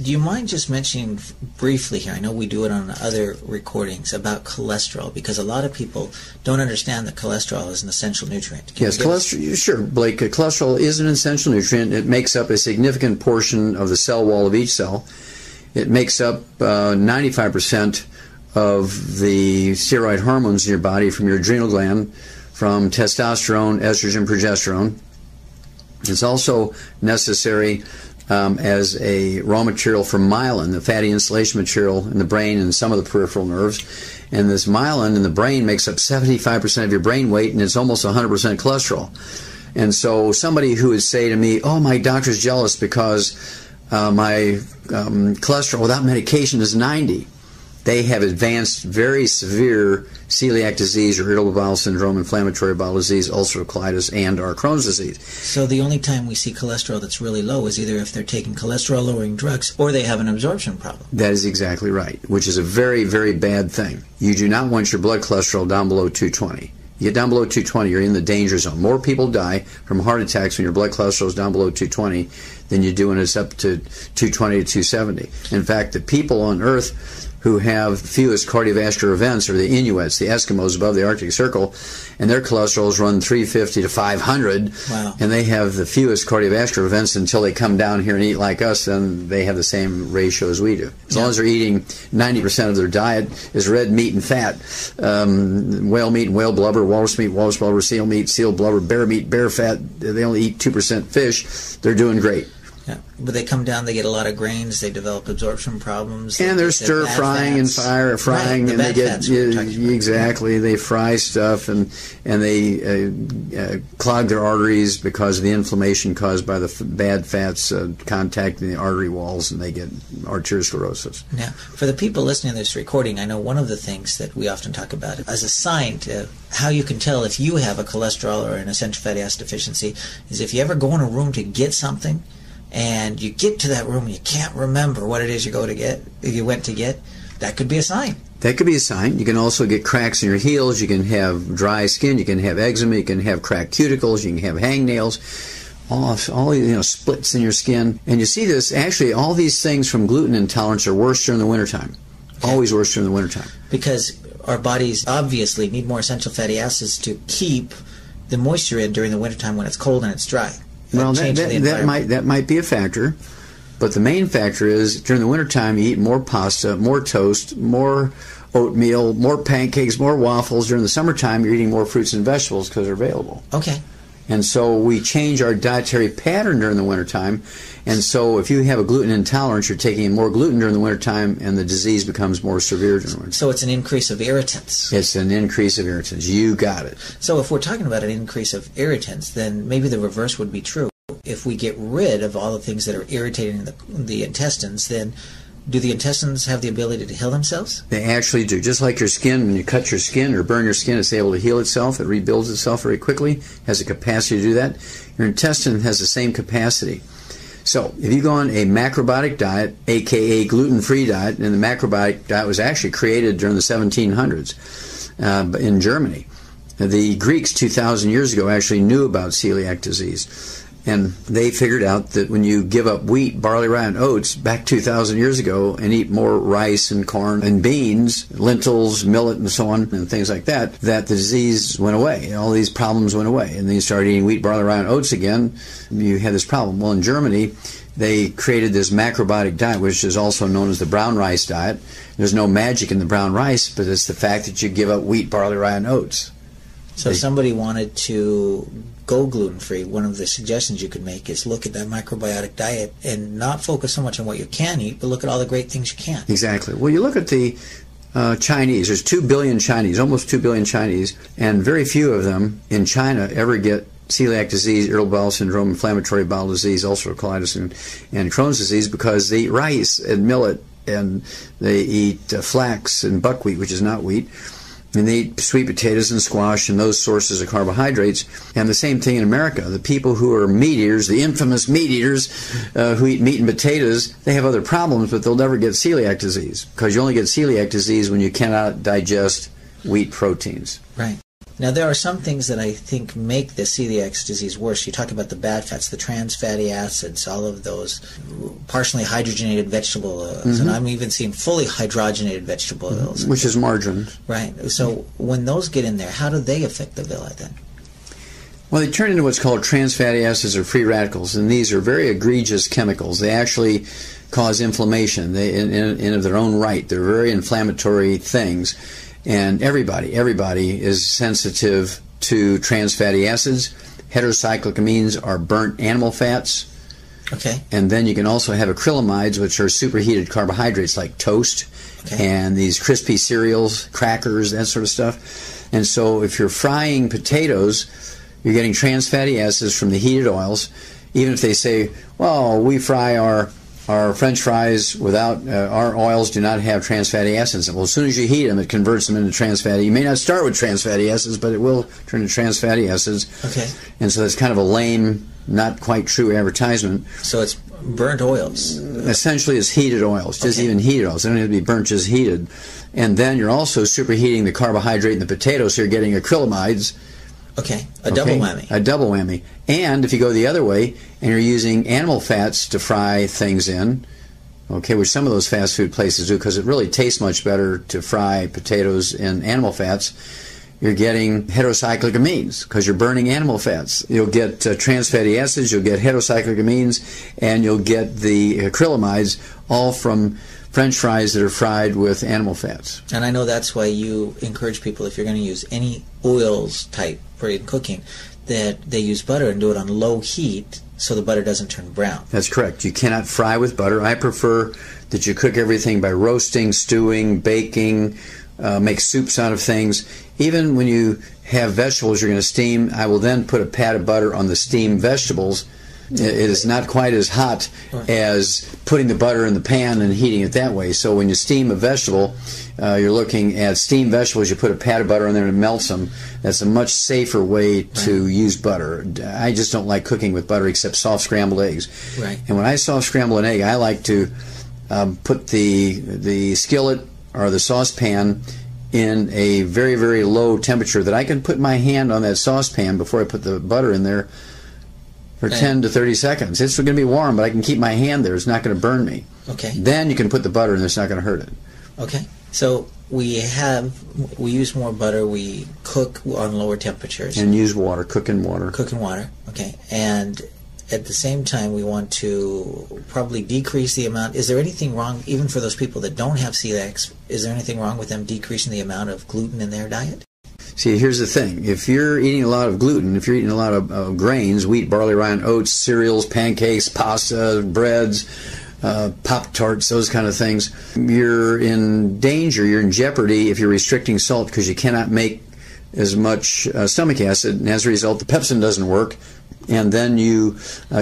Do you mind just mentioning briefly here, I know we do it on other recordings, about cholesterol, because a lot of people don't understand that cholesterol is an essential nutrient. Yes, cholesterol, sure, Blake. Cholesterol is an essential nutrient. It makes up a significant portion of the cell wall of each cell. It makes up 95% of the steroid hormones in your body, from your adrenal gland, from testosterone, estrogen, progesterone. It's also necessary as a raw material for myelin, the fatty insulation material in the brain and some of the peripheral nerves. And this myelin in the brain makes up 75% of your brain weight, and it's almost 100% cholesterol. And so somebody who would say to me, oh, my doctor's jealous because my cholesterol without medication is 90. They have advanced, very severe celiac disease or irritable bowel syndrome, inflammatory bowel disease, ulcerative colitis, and or Crohn's disease. So the only time we see cholesterol that's really low is either if they're taking cholesterol-lowering drugs or they have an absorption problem. That is exactly right, which is a very, very bad thing. You do not want your blood cholesterol down below 220. You get down below 220, you're in the danger zone. More people die from heart attacks when your blood cholesterol is down below 220 than you do when it's up to 220 to 270. In fact, the people on Earth who have fewest cardiovascular events are the Inuits, the Eskimos above the Arctic Circle, and their cholesterols run 350 to 500, wow. And they have the fewest cardiovascular events until they come down here and eat like us, then they have the same ratio as we do. As long as they're eating 90% of their diet is red meat and fat, whale meat and whale blubber, walrus meat, walrus blubber, seal meat, seal blubber, bear meat, bear fat, they only eat 2% fish, they're doing great. Yeah, but they come down, they get a lot of grains, they develop absorption problems. And they're stir frying and frying, right, and they get exactly. They fry stuff and they clog their arteries because of the inflammation caused by the bad fats contacting the artery walls, and they get arteriosclerosis. Now, for the people listening to this recording, I know one of the things that we often talk about as a sign to how you can tell if you have a cholesterol or an essential fatty acid deficiency is if you ever go in a room to get something, and you get to that room and you can't remember what it is you went to get, that could be a sign. That could be a sign. You can also get cracks in your heels. You can have dry skin. You can have eczema. You can have cracked cuticles. You can have hangnails. All splits in your skin. And you see this, actually, all these things from gluten intolerance are worse during the wintertime. Okay. Always worse during the wintertime. Because our bodies obviously need more essential fatty acids to keep the moisture in during the wintertime when it's cold and it's dry. Well, that might be a factor, but the main factor is during the wintertime you eat more pasta, more toast, more oatmeal, more pancakes, more waffles. During the summertime you're eating more fruits and vegetables because they're available. Okay. And so we change our dietary pattern during the wintertime, and so if you have a gluten intolerance, you're taking in more gluten during the wintertime, and the disease becomes more severe during the winter. So it's an increase of irritants. It's an increase of irritants. You got it. So if we're talking about an increase of irritants, then maybe the reverse would be true. If we get rid of all the things that are irritating the intestines, then do the intestines have the ability to heal themselves? They actually do. Just like your skin, when you cut your skin or burn your skin, it's able to heal itself. It rebuilds itself very quickly, has the capacity to do that. Your intestine has the same capacity. So if you go on a macrobiotic diet, aka gluten-free diet, and the macrobiotic diet was actually created during the 1700s in Germany. The Greeks 2,000 years ago actually knew about celiac disease. And they figured out that when you give up wheat, barley, rye, and oats back 2,000 years ago and eat more rice and corn and beans, lentils, millet, and so on, and things like that, that the disease went away. All these problems went away. And then you started eating wheat, barley, rye, and oats again, you had this problem. Well, in Germany, they created this macrobiotic diet, which is also known as the brown rice diet. There's no magic in the brown rice, but it's the fact that you give up wheat, barley, rye, and oats. So if somebody wanted to go gluten-free, one of the suggestions you could make is look at that macrobiotic diet and not focus so much on what you can eat, but look at all the great things you can. Exactly. Well, you look at the Chinese. There's 2 billion Chinese, almost 2 billion Chinese, and very few of them in China ever get celiac disease, irritable bowel syndrome, inflammatory bowel disease, ulcerative colitis, and Crohn's disease because they eat rice and millet, and they eat flax and buckwheat, which is not wheat. And they eat sweet potatoes and squash and those sources of carbohydrates. And the same thing in America. The people who are meat eaters, the infamous meat eaters who eat meat and potatoes, they have other problems, but they'll never get celiac disease, because you only get celiac disease when you cannot digest wheat proteins. Right. Now, there are some things that I think make the celiac disease worse. You talk about the bad fats, the trans fatty acids, all of those partially hydrogenated vegetable oils, and I'm even seeing fully hydrogenated vegetable oils. Which is margarine. Right. So when those get in there, how do they affect the villi then? Well, they turn into what's called trans fatty acids or free radicals, and these are very egregious chemicals. They actually cause inflammation in of their own right. They're very inflammatory things. And everybody is sensitive to trans fatty acids. Heterocyclic amines are burnt animal fats. Okay. And then you can also have acrylamides, which are superheated carbohydrates like toast and these crispy cereals, crackers, that sort of stuff. And so if you're frying potatoes, you're getting trans fatty acids from the heated oils. Even if they say, well, we fry our French fries without, our oils do not have trans fatty acids. Well, as soon as you heat them, it converts them into trans fatty. You may not start with trans fatty acids, but it will turn to trans fatty acids. Okay. And so that's kind of a lame, not quite true advertisement. So it's burnt oils. Essentially, it's heated oils, just even heated oils. They don't have to be burnt, just heated. And then you're also superheating the carbohydrate in the potato, so you're getting acrylamides. Okay, double whammy. A double whammy. And if you go the other way and you're using animal fats to fry things in, which some of those fast food places do because it really tastes much better to fry potatoes in animal fats, you're getting heterocyclic amines because you're burning animal fats. You'll get trans fatty acids, you'll get heterocyclic amines, and you'll get the acrylamides, all from French fries that are fried with animal fats. And I know that's why you encourage people, if you're going to use any oils type for cooking, that they use butter and do it on low heat so the butter doesn't turn brown. That's correct. You cannot fry with butter. I prefer that you cook everything by roasting, stewing, baking, make soups out of things. Even when you have vegetables you're going to steam, I will then put a pat of butter on the steamed vegetables. It is not quite as hot as putting the butter in the pan and heating it that way. So when you steam a vegetable, you're looking at steamed vegetables, you put a pat of butter on there and it melts them. That's a much safer way to use butter. I just don't like cooking with butter except soft scrambled eggs. Right. And when I soft scramble an egg, I like to put the skillet or the saucepan in a very, very low temperature that I can put my hand on that saucepan before I put the butter in there for 10 to 30 seconds. It's going to be warm, but I can keep my hand there. It's not going to burn me. Okay. Then you can put the butter in there. It's not going to hurt it. Okay. So we use more butter. We cook on lower temperatures. And use water. Cook in water. Cook in water. Okay. And at the same time, we want to probably decrease the amount. Is there anything wrong, even for those people that don't have celiac, is there anything wrong with them decreasing the amount of gluten in their diet? See, here's the thing. If you're eating a lot of gluten, if you're eating a lot of grains, wheat, barley, rye, and oats, cereals, pancakes, pasta, breads, Pop-Tarts, those kind of things, you're in danger, you're in jeopardy if you're restricting salt because you cannot make as much stomach acid, and as a result, the pepsin doesn't work, and then you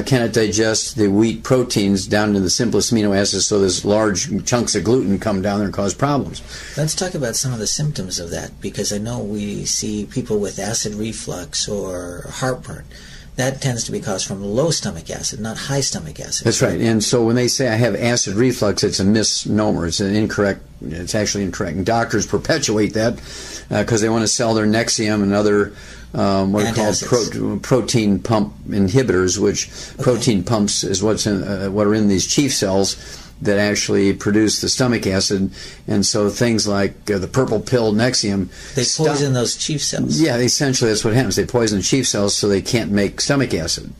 cannot digest the wheat proteins down to the simplest amino acids, so those large chunks of gluten come down there and cause problems. Let's talk about some of the symptoms of that, because I know we see people with acid reflux or heartburn. That tends to be caused from low stomach acid, not high stomach acid. That's right. And so when they say I have acid reflux, it's a misnomer. It's actually incorrect. And doctors perpetuate that because they want to sell their Nexium and other what are called protein pump inhibitors, which protein pumps is what are in these chief cells that actually produce the stomach acid. And so things like the purple pill Nexium, they poison those chief cells. Yeah, essentially that's what happens. They poison the chief cells so they can't make stomach acid.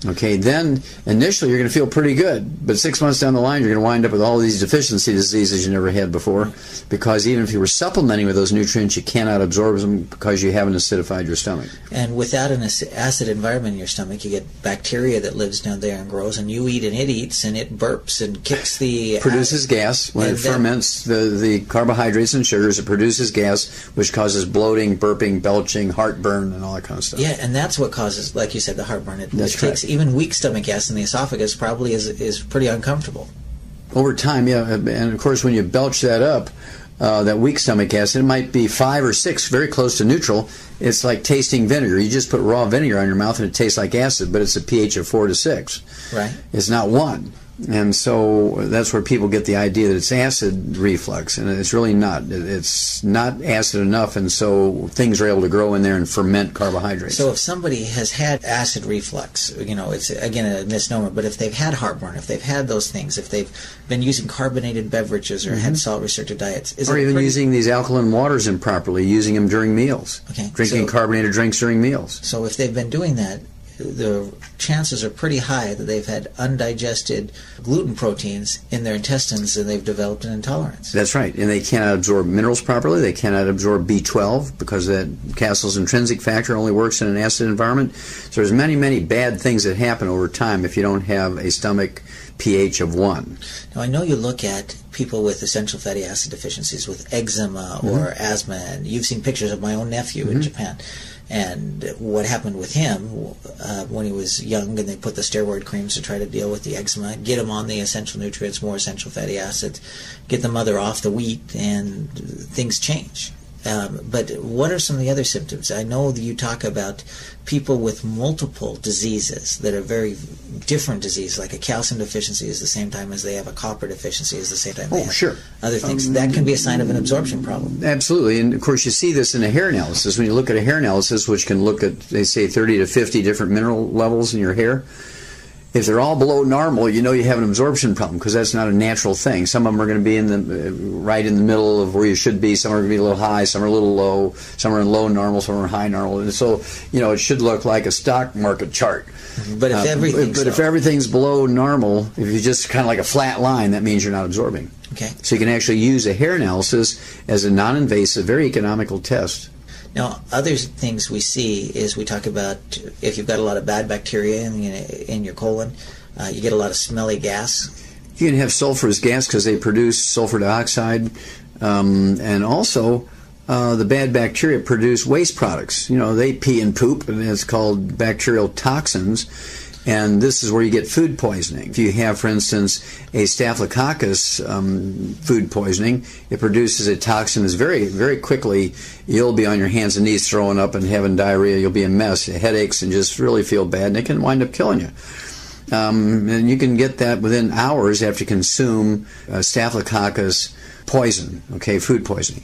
Okay, then initially you're going to feel pretty good, but 6 months down the line you're going to wind up with all these deficiency diseases you never had before, because even if you were supplementing with those nutrients, you cannot absorb them because you haven't acidified your stomach. And without an acid environment in your stomach, you get bacteria that lives down there and grows, and you eat and it eats and it burps and kicks the... Produces gas. When it ferments the carbohydrates and sugars, it produces gas, which causes bloating, burping, belching, heartburn, and all that kind of stuff. Yeah, and that's what causes, like you said, the heartburn. That's correct. Even weak stomach acid in the esophagus probably is pretty uncomfortable. Over time, yeah, and of course when you belch that up, that weak stomach acid. It might be 5 or 6, very close to neutral. It's like tasting vinegar. You just put raw vinegar on your mouth and it tastes like acid, but it's a pH of 4 to 6. Right. It's not 1. And so that's where people get the idea that it's acid reflux, and it's really not. It's not acid enough, and so things are able to grow in there and ferment carbohydrates. So if somebody has had acid reflux, it's again a misnomer, but if they've had heartburn, if they've had those things, if they've been using carbonated beverages or had salt-restricted diets, or even using these alkaline waters improperly, using them during meals, drinking carbonated drinks during meals. So if they've been doing that, the chances are pretty high that they've had undigested gluten proteins in their intestines and they've developed an intolerance. That's right. And they cannot absorb minerals properly. They cannot absorb B12 because that Castle's intrinsic factor only works in an acid environment. So there's many, many bad things that happen over time if you don't have a stomach pH of 1. Now, I know you look at people with essential fatty acid deficiencies, with eczema or asthma, and you've seen pictures of my own nephew in Japan. And what happened with him when he was young, and they put the steroid creams to try to deal with the eczema, get him on the essential nutrients, more essential fatty acids, get the mother off the wheat, and things change. But what are some of the other symptoms? I know that you talk about people with multiple diseases that are very different diseases, like a calcium deficiency is the same time as they have a copper deficiency is the same time they have other things. That can be a sign of an absorption problem. Absolutely. And, of course, you see this in a hair analysis. When you look at a hair analysis, which can look at, they say, 30 to 50 different mineral levels in your hair, if they're all below normal, you know you have an absorption problem because that's not a natural thing. Some of them are going to be in the right in the middle of where you should be. Some are going to be a little high. Some are a little low. Some are in low normal. Some are high normal. And so, it should look like a stock market chart. But if everything's below normal, if you just kind of like a flat line, that means you're not absorbing. Okay. So you can actually use a hair analysis as a non-invasive, very economical test. Now, other things we see is we talk about if you've got a lot of bad bacteria in your colon, you get a lot of smelly gas. You can have sulfurous gas because they produce sulfur dioxide, and also the bad bacteria produce waste products. They pee and poop, and it's called bacterial toxins. And this is where you get food poisoning. If you have, for instance, a Staphylococcus food poisoning, it produces a toxin that's very, very quickly, you'll be on your hands and knees throwing up and having diarrhea. You'll be a mess, headaches, and just really feel bad, and it can wind up killing you. And you can get that within hours after you consume Staphylococcus poison, food poisoning.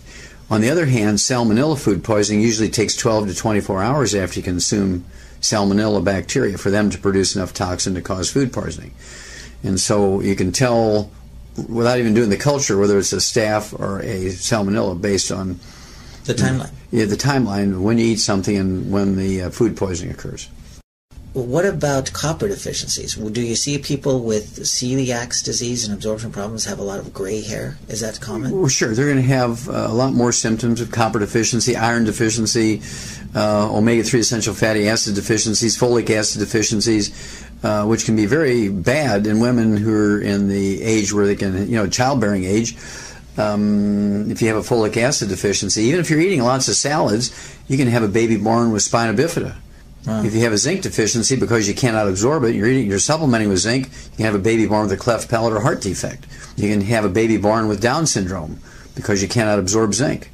On the other hand, salmonella food poisoning usually takes 12 to 24 hours after you consume salmonella bacteria for them to produce enough toxin to cause food poisoning. And so you can tell without even doing the culture whether it's a staph or a salmonella based on the timeline. The timeline when you eat something and when the food poisoning occurs. What about copper deficiencies? Do you see people with celiac disease and absorption problems have a lot of gray hair? Is that common? Well, sure. They're going to have a lot more symptoms of copper deficiency, iron deficiency, omega-3 essential fatty acid deficiencies, folic acid deficiencies, which can be very bad in women who are in the age where they can, childbearing age. If you have a folic acid deficiency, even if you're eating lots of salads, you can have a baby born with spina bifida. Wow. If you have a zinc deficiency because you cannot absorb it, you're supplementing with zinc, you can have a baby born with a cleft palate or heart defect. You can have a baby born with Down syndrome because you cannot absorb zinc.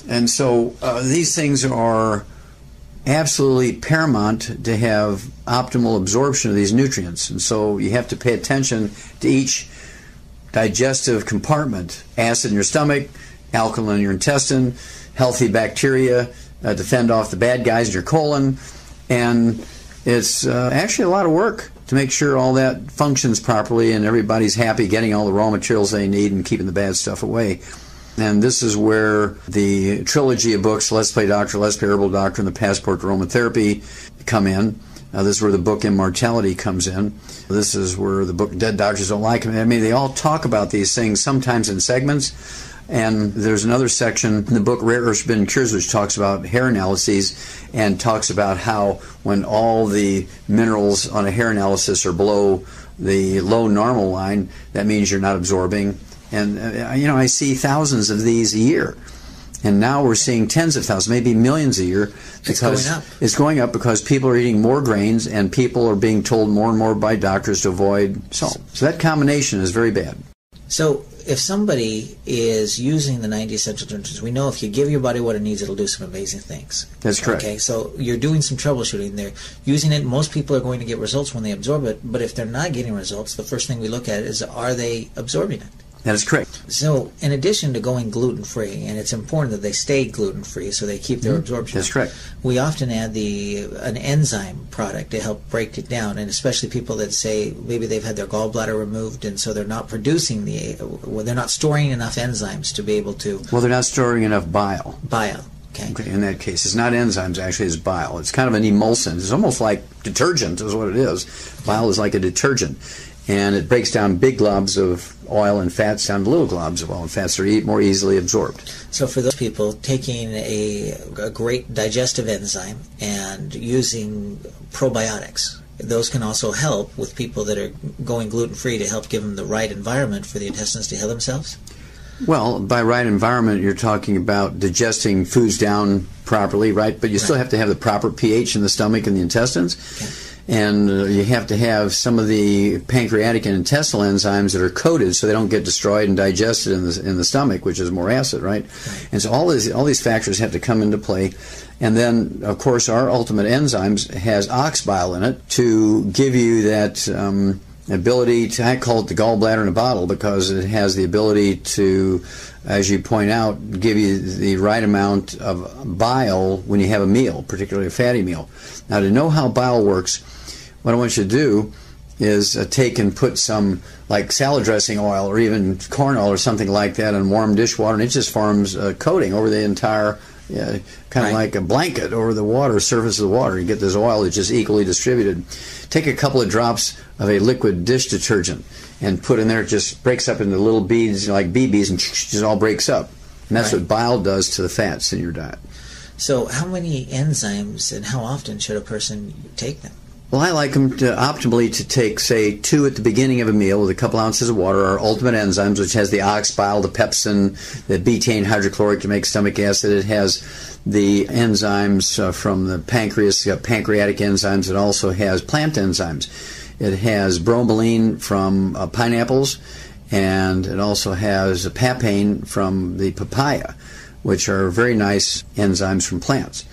And so these things are absolutely paramount to have optimal absorption of these nutrients. And so you have to pay attention to each digestive compartment: acid in your stomach, alkaline in your intestine, healthy bacteria to fend off the bad guys in your colon. And it's actually a lot of work to make sure all that functions properly and everybody's happy getting all the raw materials they need and keeping the bad stuff away. And this is where the trilogy of books, Let's Play Doctor, Let's Play Herbal Doctor, and the Passport to Aromatherapy come in. This is where the book Immortality comes in. This is where the book Dead Doctors Don't Like Them. I mean, they all talk about these things sometimes in segments. And there's another section in the book Rare Earths Forbidden Cures which talks about hair analyses and talks about how when all the minerals on a hair analysis are below the low normal line, that means you're not absorbing. And I see thousands of these a year. And now we're seeing tens of thousands, maybe millions a year, because it's going up because people are eating more grains and people are being told more and more by doctors to avoid salt. So that combination is very bad. So if somebody is using the 90 essential nutrients, we know if you give your body what it needs, it'll do some amazing things. That's correct. Okay, so you're doing some troubleshooting. They're using it. Most people are going to get results when they absorb it, but if they're not getting results, the first thing we look at is, are they absorbing it? That is correct. So in addition to going gluten-free, and it's important that they stay gluten-free so they keep their absorption. That's correct. We often add an enzyme product to help break it down, and especially people that say maybe they've had their gallbladder removed, and so they're not producing they're not storing enough enzymes to be able to. Well, they're not storing enough bile. Bile. Okay. In that case, it's not enzymes, actually, it's bile. It's kind of an emulsant. It's almost like detergent is what it is. Bile is like a detergent. And it breaks down big globs of oil and fats down to little globs of oil and fats that are more easily absorbed. So for those people, taking a great digestive enzyme and using probiotics, those can also help with people that are going gluten-free to help give them the right environment for the intestines to heal themselves? Well, by right environment, you're talking about digesting foods down properly, right? But you still have to have the proper pH in the stomach and the intestines. Okay. And you have to have some of the pancreatic and intestinal enzymes that are coated so they don't get destroyed and digested in the stomach, which is more acid, right? And so all these factors have to come into play. And then, of course, our ultimate enzymes has ox bile in it to give you that ability to, I call it the gallbladder in a bottle, because it has the ability to, as you point out, give you the right amount of bile when you have a meal, particularly a fatty meal. Now, to know how bile works, what I want you to do is take and put some, like salad dressing oil or even corn oil or something like that in warm dishwater, and it just forms a coating over the entire, kind of like a blanket over the water, surface of the water. You get this oil that's just equally distributed. Take a couple of drops of a liquid dish detergent and put in there. It just breaks up into little beads, like BBs, and just all breaks up. And that's what bile does to the fats in your diet. So how many enzymes and how often should a person take them? Well, I like them optimally to take, say, 2 at the beginning of a meal with a couple ounces of water. Our ultimate enzymes, which has the ox bile, the pepsin, the betaine hydrochloric to make stomach acid. It has the enzymes from the pancreas, pancreatic enzymes. It also has plant enzymes. It has bromelain from pineapples, and it also has papain from the papaya, which are very nice enzymes from plants.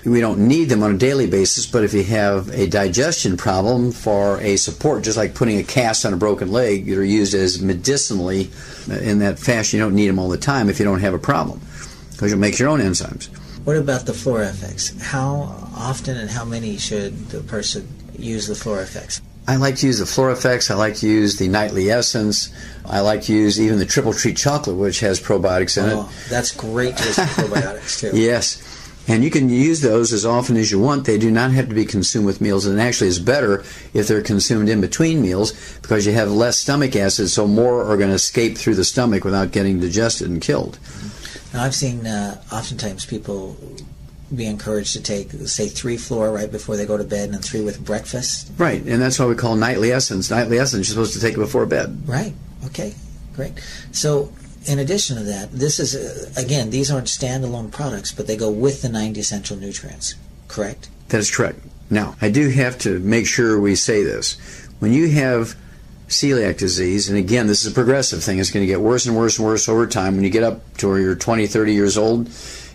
We don't need them on a daily basis, but if you have a digestion problem for a support, just like putting a cast on a broken leg, they're used as medicinally in that fashion. You don't need them all the time if you don't have a problem, because you'll make your own enzymes. What about the FlorFX? How often and how many should the person use the FlorFX? I like to use the FlorFX. I like to use the Nightly Essence. I like to use even the Triple Treat Chocolate, which has probiotics in it. Oh, that's great to use probiotics, too. Yes. And you can use those as often as you want. They do not have to be consumed with meals, and actually it's better if they're consumed in between meals, because you have less stomach acid, so more are going to escape through the stomach without getting digested and killed. Now, I've seen oftentimes people be encouraged to take, say, 3 Flora right before they go to bed and 3 with breakfast. Right, and that's what we call Nightly Essence. Nightly Essence you're supposed to take it before bed. Right, okay, great. So in addition to that, this is, again, these aren't standalone products, but they go with the 90 essential nutrients, correct? That is correct. Now, I do have to make sure we say this. When you have celiac disease, and again, this is a progressive thing, it's going to get worse and worse and worse over time. When you get up to where you're 20, 30 years old,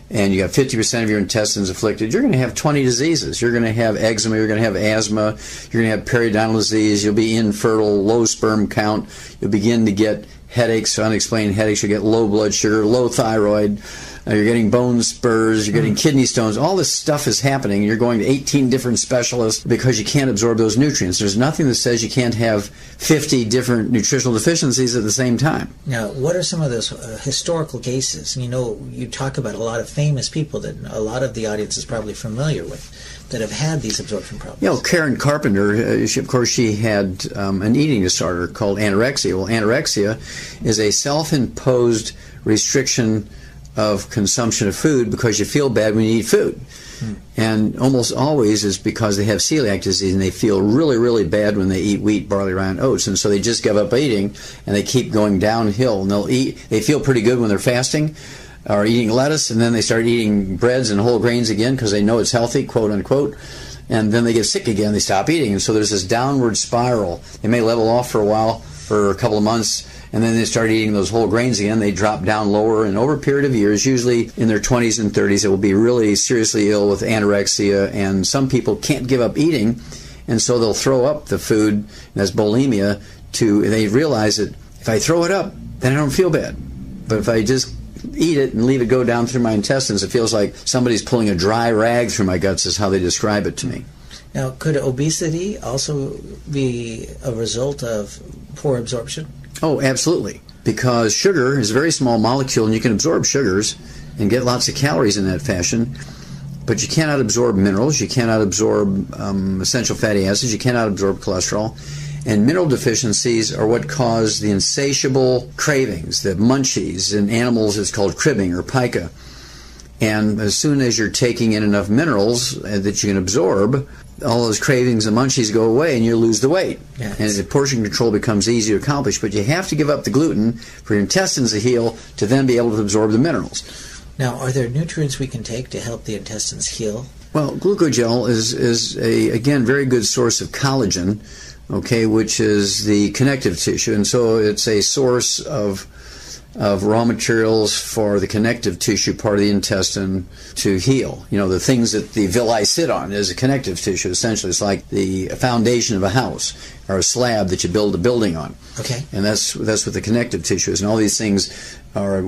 and you got 50% of your intestines afflicted, you're going to have 20 diseases. You're going to have eczema, you're going to have asthma, you're going to have periodontal disease, you'll be infertile, low sperm count, you'll begin to get headaches, unexplained headaches, you get low blood sugar, low thyroid, you're getting bone spurs, you're getting kidney stones. All this stuff is happening, and you're going to 18 different specialists because you can't absorb those nutrients. There's nothing that says you can't have 50 different nutritional deficiencies at the same time. Now, what are some of those historical cases? You know, you talk about a lot of famous people that a lot of the audience is probably familiar with that have had these absorption problems. You know, Karen Carpenter, she had an eating disorder called anorexia. Well, anorexia is a self-imposed restriction of consumption of food because you feel bad when you eat food. And almost always is because they have celiac disease and they feel really, really bad when they eat wheat, barley, rye, and oats. And so they just give up eating and they keep going downhill. And they feel pretty good when they're fasting or eating lettuce, and then they start eating breads and whole grains again because they know it's healthy, quote unquote. And then they get sick again, they stop eating. And so there's this downward spiral. They may level off for a while, for a couple of months, and then they start eating those whole grains again, they drop down lower, and over a period of years, usually in their 20s and 30s, they will be really seriously ill with anorexia, and some people can't give up eating, and so they'll throw up the food, and that's bulimia, they realize that if I throw it up, then I don't feel bad. But if I just eat it and leave it go down through my intestines, it feels like somebody's pulling a dry rag through my guts, is how they describe it to me. Now, could obesity also be a result of poor absorption? Oh, absolutely. Because sugar is a very small molecule, and you can absorb sugars and get lots of calories in that fashion, but you cannot absorb minerals, you cannot absorb essential fatty acids, you cannot absorb cholesterol. And mineral deficiencies are what cause the insatiable cravings, the munchies. In animals, it's called cribbing or pica. And as soon as you're taking in enough minerals that you can absorb, all those cravings and munchies go away and you lose the weight. Yes. And the portion control becomes easy to accomplish. But you have to give up the gluten for your intestines to heal to then be able to absorb the minerals. Now, are there nutrients we can take to help the intestines heal? Well, glucogel is a, again, very good source of collagen, okay, which is the connective tissue. And so it's a source of raw materials for the connective tissue part of the intestine to heal. You know, the things that the villi sit on is a connective tissue, essentially. It's like the foundation of a house or a slab that you build a building on. Okay. And that's what the connective tissue is. And all these things are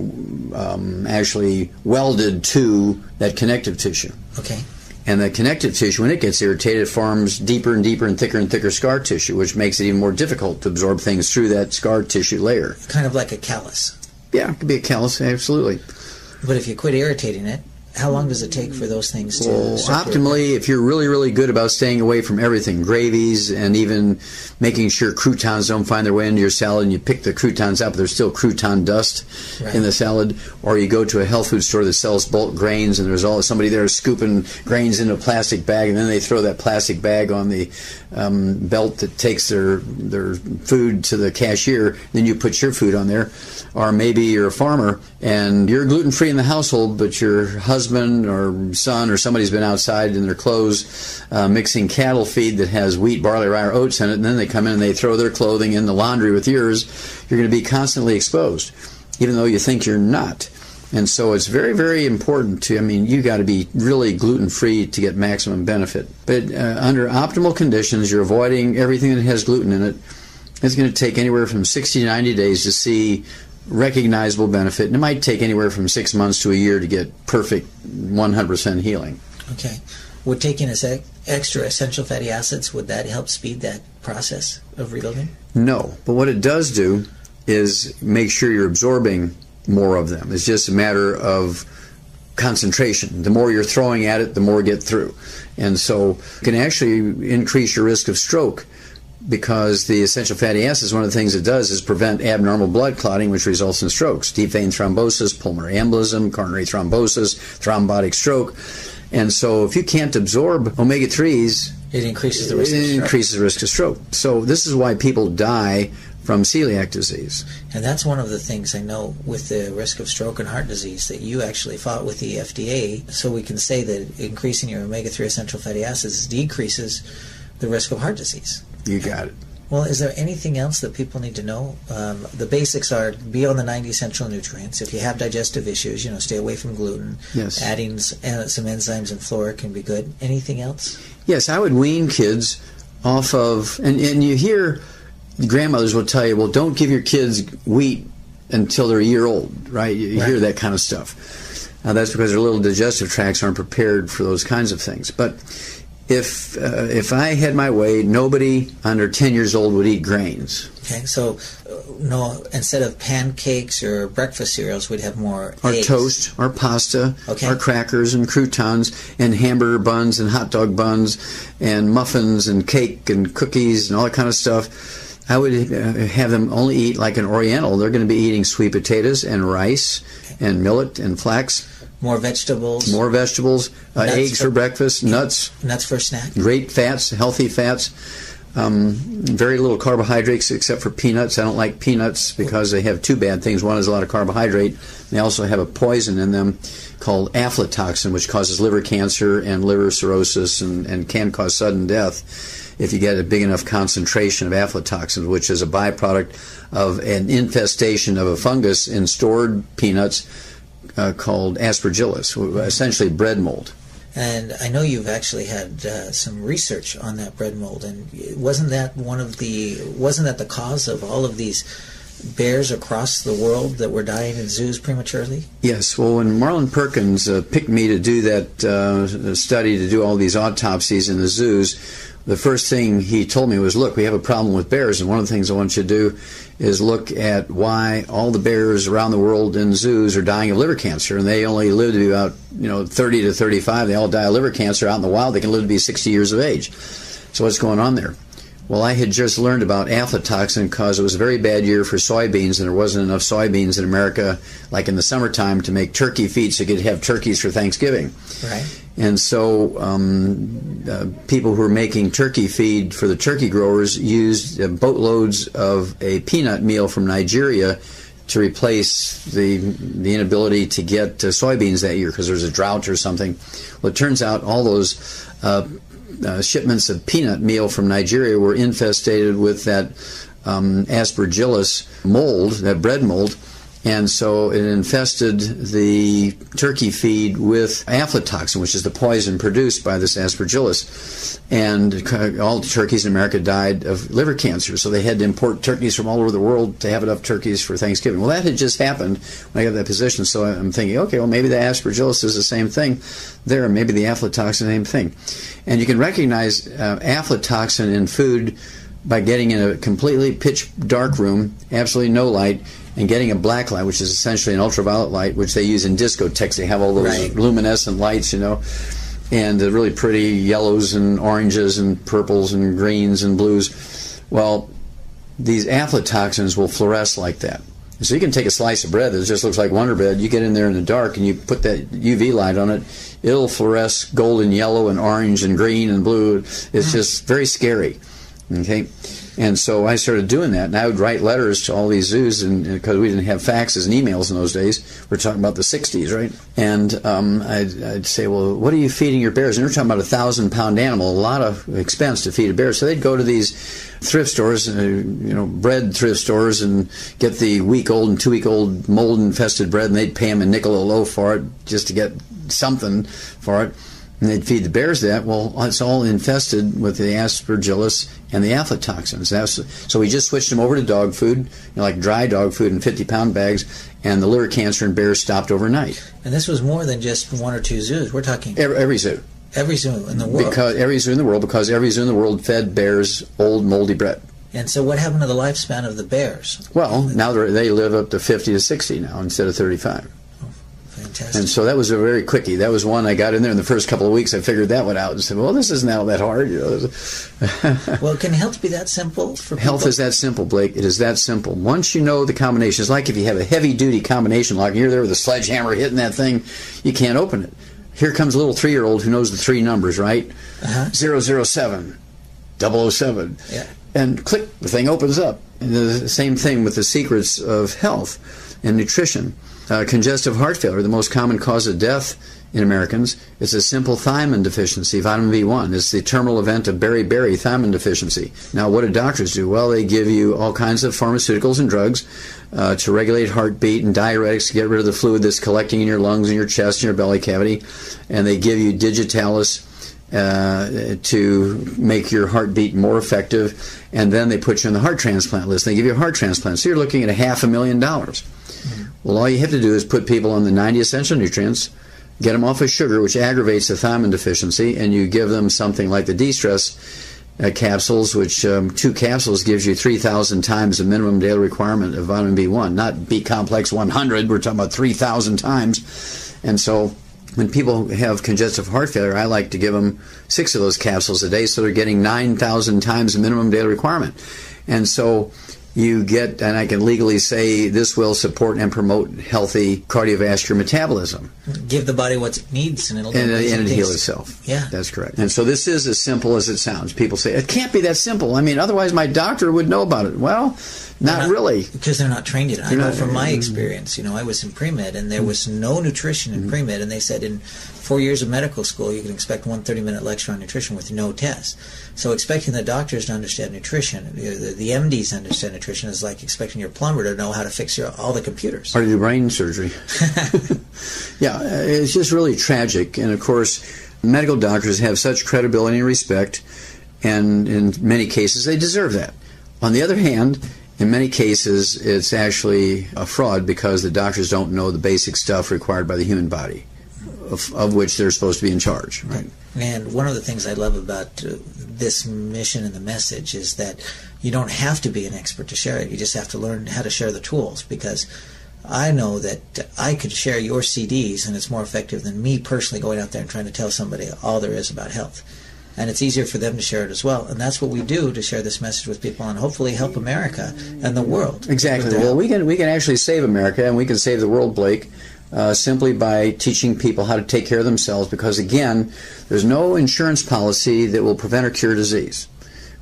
actually welded to that connective tissue. Okay. And the connective tissue, when it gets irritated, it forms deeper and deeper and thicker scar tissue, which makes it even more difficult to absorb things through that scar tissue layer. Kind of like a callus. Yeah, it could be a callus, absolutely. But if you quit irritating it, how long does it take for those things to optimally, if you're really, really good about staying away from everything, gravies, and even making sure croutons don't find their way into your salad, and you pick the croutons up, there's still crouton dust in the salad, or you go to a health food store that sells bulk grains, and there's always somebody there scooping grains into a plastic bag, and then they throw that plastic bag on the belt that takes their food to the cashier, then you put your food on there. Or maybe you're a farmer and you're gluten-free in the household, but your husband or son or somebody's been outside in their clothes mixing cattle feed that has wheat, barley, rye, or oats in it, and then they come in and they throw their clothing in the laundry with yours. You're going to be constantly exposed, even though you think you're not. And so it's very, very important to, you got to be really gluten-free to get maximum benefit. But under optimal conditions, you're avoiding everything that has gluten in it. It's going to take anywhere from 60 to 90 days to see recognizable benefit, and it might take anywhere from 6 months to a year to get perfect 100% healing. Okay. Would taking extra essential fatty acids, would that help speed that process of rebuilding? No, but what it does do is make sure you're absorbing more of them. It's just a matter of concentration. The more you're throwing at it, the more you get through. And so it can actually increase your risk of stroke, because the essential fatty acids, one of the things it does is prevent abnormal blood clotting, which results in strokes, deep vein thrombosis, pulmonary embolism, coronary thrombosis, thrombotic stroke. And so if you can't absorb omega-3s, it increases the risk of stroke. It increases the risk of stroke. So this is why people die from celiac disease. And that's one of the things I know with the risk of stroke and heart disease, that you actually fought with the FDA, so we can say that increasing your omega-3 essential fatty acids decreases the risk of heart disease. You got it. Well, is there anything else that people need to know? The basics are be on the 90 essential nutrients. If you have digestive issues, stay away from gluten. Yes. Adding some enzymes and flora can be good. Anything else? Yes, I would wean kids off of, and you hear grandmothers will tell you, well, don't give your kids wheat until they're a year old, right? You hear that kind of stuff. That's because their little digestive tracts aren't prepared for those kinds of things. But if I had my way, nobody under 10 years old would eat grains. Okay, so no, instead of pancakes or breakfast cereals, we'd have more or eggs. Toast, or pasta, or crackers and croutons, and hamburger buns and hot dog buns, and muffins and cake and cookies and all that kind of stuff. I would have them only eat like an Oriental. They're going to be eating sweet potatoes and rice and millet and flax. More vegetables. More vegetables. Eggs for breakfast. Nuts. Nuts for a snack. Great fats, healthy fats. Very little carbohydrates except for peanuts. I don't like peanuts because they have two bad things. One is a lot of carbohydrate. They also have a poison in them called aflatoxin, which causes liver cancer and liver cirrhosis and can cause sudden death if you get a big enough concentration of aflatoxin, which is a byproduct of an infestation of a fungus in stored peanuts called aspergillus, essentially bread mold. And I know you've actually had some research on that bread mold, and wasn't that the cause of all of these bears across the world that were dying in zoos prematurely? Yes. Well, when Marlon Perkins picked me to do that study, to do all these autopsies in the zoos, the first thing he told me was, look, we have a problem with bears, and one of the things I want you to do is look at why all the bears around the world in zoos are dying of liver cancer, and they only live to be about 30 to 35. They all die of liver cancer. Out in the wild, they can live to be 60 years of age. So what's going on there? Well, I had just learned about aflatoxin because it was a very bad year for soybeans, and there wasn't enough soybeans in America, like in the summertime, to make turkey feed so you could have turkeys for Thanksgiving. Right. And so people who were making turkey feed for the turkey growers used boatloads of a peanut meal from Nigeria to replace the inability to get soybeans that year because there was a drought or something. Well, it turns out all those shipments of peanut meal from Nigeria were infested with that aspergillus mold, that bread mold, and so it infested the turkey feed with aflatoxin, which is the poison produced by this aspergillus. And all the turkeys in America died of liver cancer, so they had to import turkeys from all over the world to have enough turkeys for Thanksgiving. Well, that had just happened when I got that position, so I'm thinking, okay, well, maybe the aspergillus is the same thing there, and maybe the aflatoxin is the same thing. And you can recognize aflatoxin in food by getting in a completely pitch dark room, absolutely no light, and getting a black light, which is essentially an ultraviolet light, which they use in discotheques. They have all those luminescent lights, and the really pretty yellows and oranges and purples and greens and blues. Well, these aflatoxins will fluoresce like that. So you can take a slice of bread that just looks like Wonder Bread, you get in there in the dark and you put that UV light on it, it'll fluoresce golden yellow and orange and green and blue. It's just very scary. Okay, and so I started doing that, and I would write letters to all these zoos, and because we didn't have faxes and emails in those days, we're talking about the 60s, right? And I'd say, well, what are you feeding your bears? And they're talking about a 1,000-pound animal, a lot of expense to feed a bear. So they'd go to these thrift stores, bread thrift stores, and get the week-old and 2-week-old mold-infested bread, and they'd pay them a nickel a loaf for it just to get something for it. And they'd feed the bears that. Well, it's all infested with the aspergillus and the aflatoxins. So we just switched them over to dog food, like dry dog food in 50-pound bags, and the liver cancer in bears stopped overnight. And this was more than just one or two zoos. We're talking every zoo. Every zoo in the world. Because every zoo in the world fed bears old moldy bread. And so what happened to the lifespan of the bears? Well, now they live up to 50 to 60 now instead of 35. Fantastic. And so that was a very quickie. That was one I got in there in the first couple of weeks. I figured that one out and said, well, this isn't all that hard. Well, can health be that simple for people? Health is that simple, Blake. It is that simple. Once you know the combination, it's like if you have a heavy-duty combination lock and you're there with a sledgehammer hitting that thing, you can't open it. Here comes a little 3-year-old who knows the 3 numbers, right? 007, 007. Yeah. And click, the thing opens up. And the same thing with the secrets of health and nutrition. Congestive heart failure, the most common cause of death in Americans, is a simple thiamine deficiency, vitamin B1. It's the terminal event of beriberi thiamine deficiency. Now, what do doctors do? Well, they give you all kinds of pharmaceuticals and drugs to regulate heartbeat and diuretics to get rid of the fluid that's collecting in your lungs and your chest and your belly cavity. And they give you digitalis to make your heartbeat more effective. And then they put you on the heart transplant list. They give you a heart transplant. So you're looking at $500,000. Well, all you have to do is put people on the 90 essential nutrients, get them off of sugar, which aggravates the thiamine deficiency, and you give them something like the de-stress capsules, which 2 capsules gives you 3,000 times the minimum daily requirement of vitamin B1, not B-complex 100. We're talking about 3,000 times. And so when people have congestive heart failure, I like to give them 6 of those capsules a day, so they're getting 9,000 times the minimum daily requirement. And so you get, and I can legally say this will support and promote healthy cardiovascular metabolism. Give the body what it needs, and it'll heal itself. Yeah, that's correct. And so this is as simple as it sounds. People say it can't be that simple. I mean, otherwise my doctor would know about it. Well, not really, because they're not trained yet. I know from my experience. You know, I was in pre-med, and there was no nutrition in pre-med, and they said in 4 years of medical school you can expect one 30-minute lecture on nutrition with no test. So expecting the doctors to understand nutrition, the MDs to understand nutrition, is like expecting your plumber to know how to fix all the computers. Or do brain surgery. Yeah, it's just really tragic. And of course, medical doctors have such credibility and respect, and in many cases they deserve that. On the other hand, in many cases it's actually a fraud, because the doctors don't know the basic stuff required by the human body, of which they're supposed to be in charge. Right. And one of the things I love about this mission and the message is that you don't have to be an expert to share it. You just have to learn how to share the tools, because I know that I could share your CDs, and it's more effective than me personally going out there and trying to tell somebody all there is about health. And it's easier for them to share it as well. And that's what we do, to share this message with people and hopefully help America and the world. Exactly. Well, we can actually save America, and we can save the world, Blake, simply by teaching people how to take care of themselves, because, again, there's no insurance policy that will prevent or cure disease.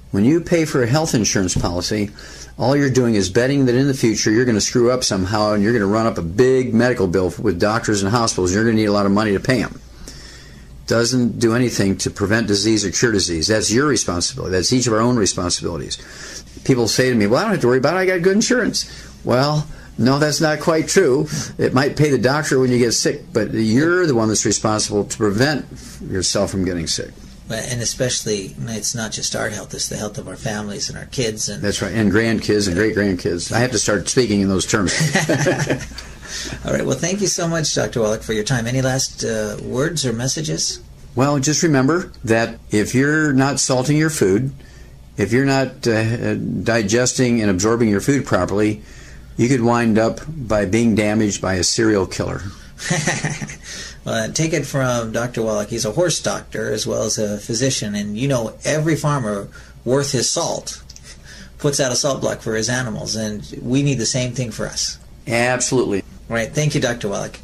When you pay for a health insurance policy, all you're doing is betting that in the future you're going to screw up somehow, and you're going to run up a big medical bill with doctors and hospitals. You're going to need a lot of money to pay them. Doesn't do anything to prevent disease or cure disease. That's your responsibility. That's each of our own responsibilities. People say to me, well, I don't have to worry about it. I got good insurance. Well, no, that's not quite true. It might pay the doctor when you get sick, but you're the one that's responsible to prevent yourself from getting sick. And especially, it's not just our health, it's the health of our families and our kids. And that's right, and grandkids and great-grandkids. I have to start speaking in those terms. All right, well, thank you so much, Dr. Wallach, for your time. Any last words or messages? Well, just remember that if you're not salting your food, if you're not digesting and absorbing your food properly, you could wind up by being damaged by a serial killer. Well, take it from Dr. Wallach. He's a horse doctor as well as a physician, and you know every farmer worth his salt puts out a salt block for his animals, and we need the same thing for us. Absolutely. All right. Thank you, Dr. Wallach.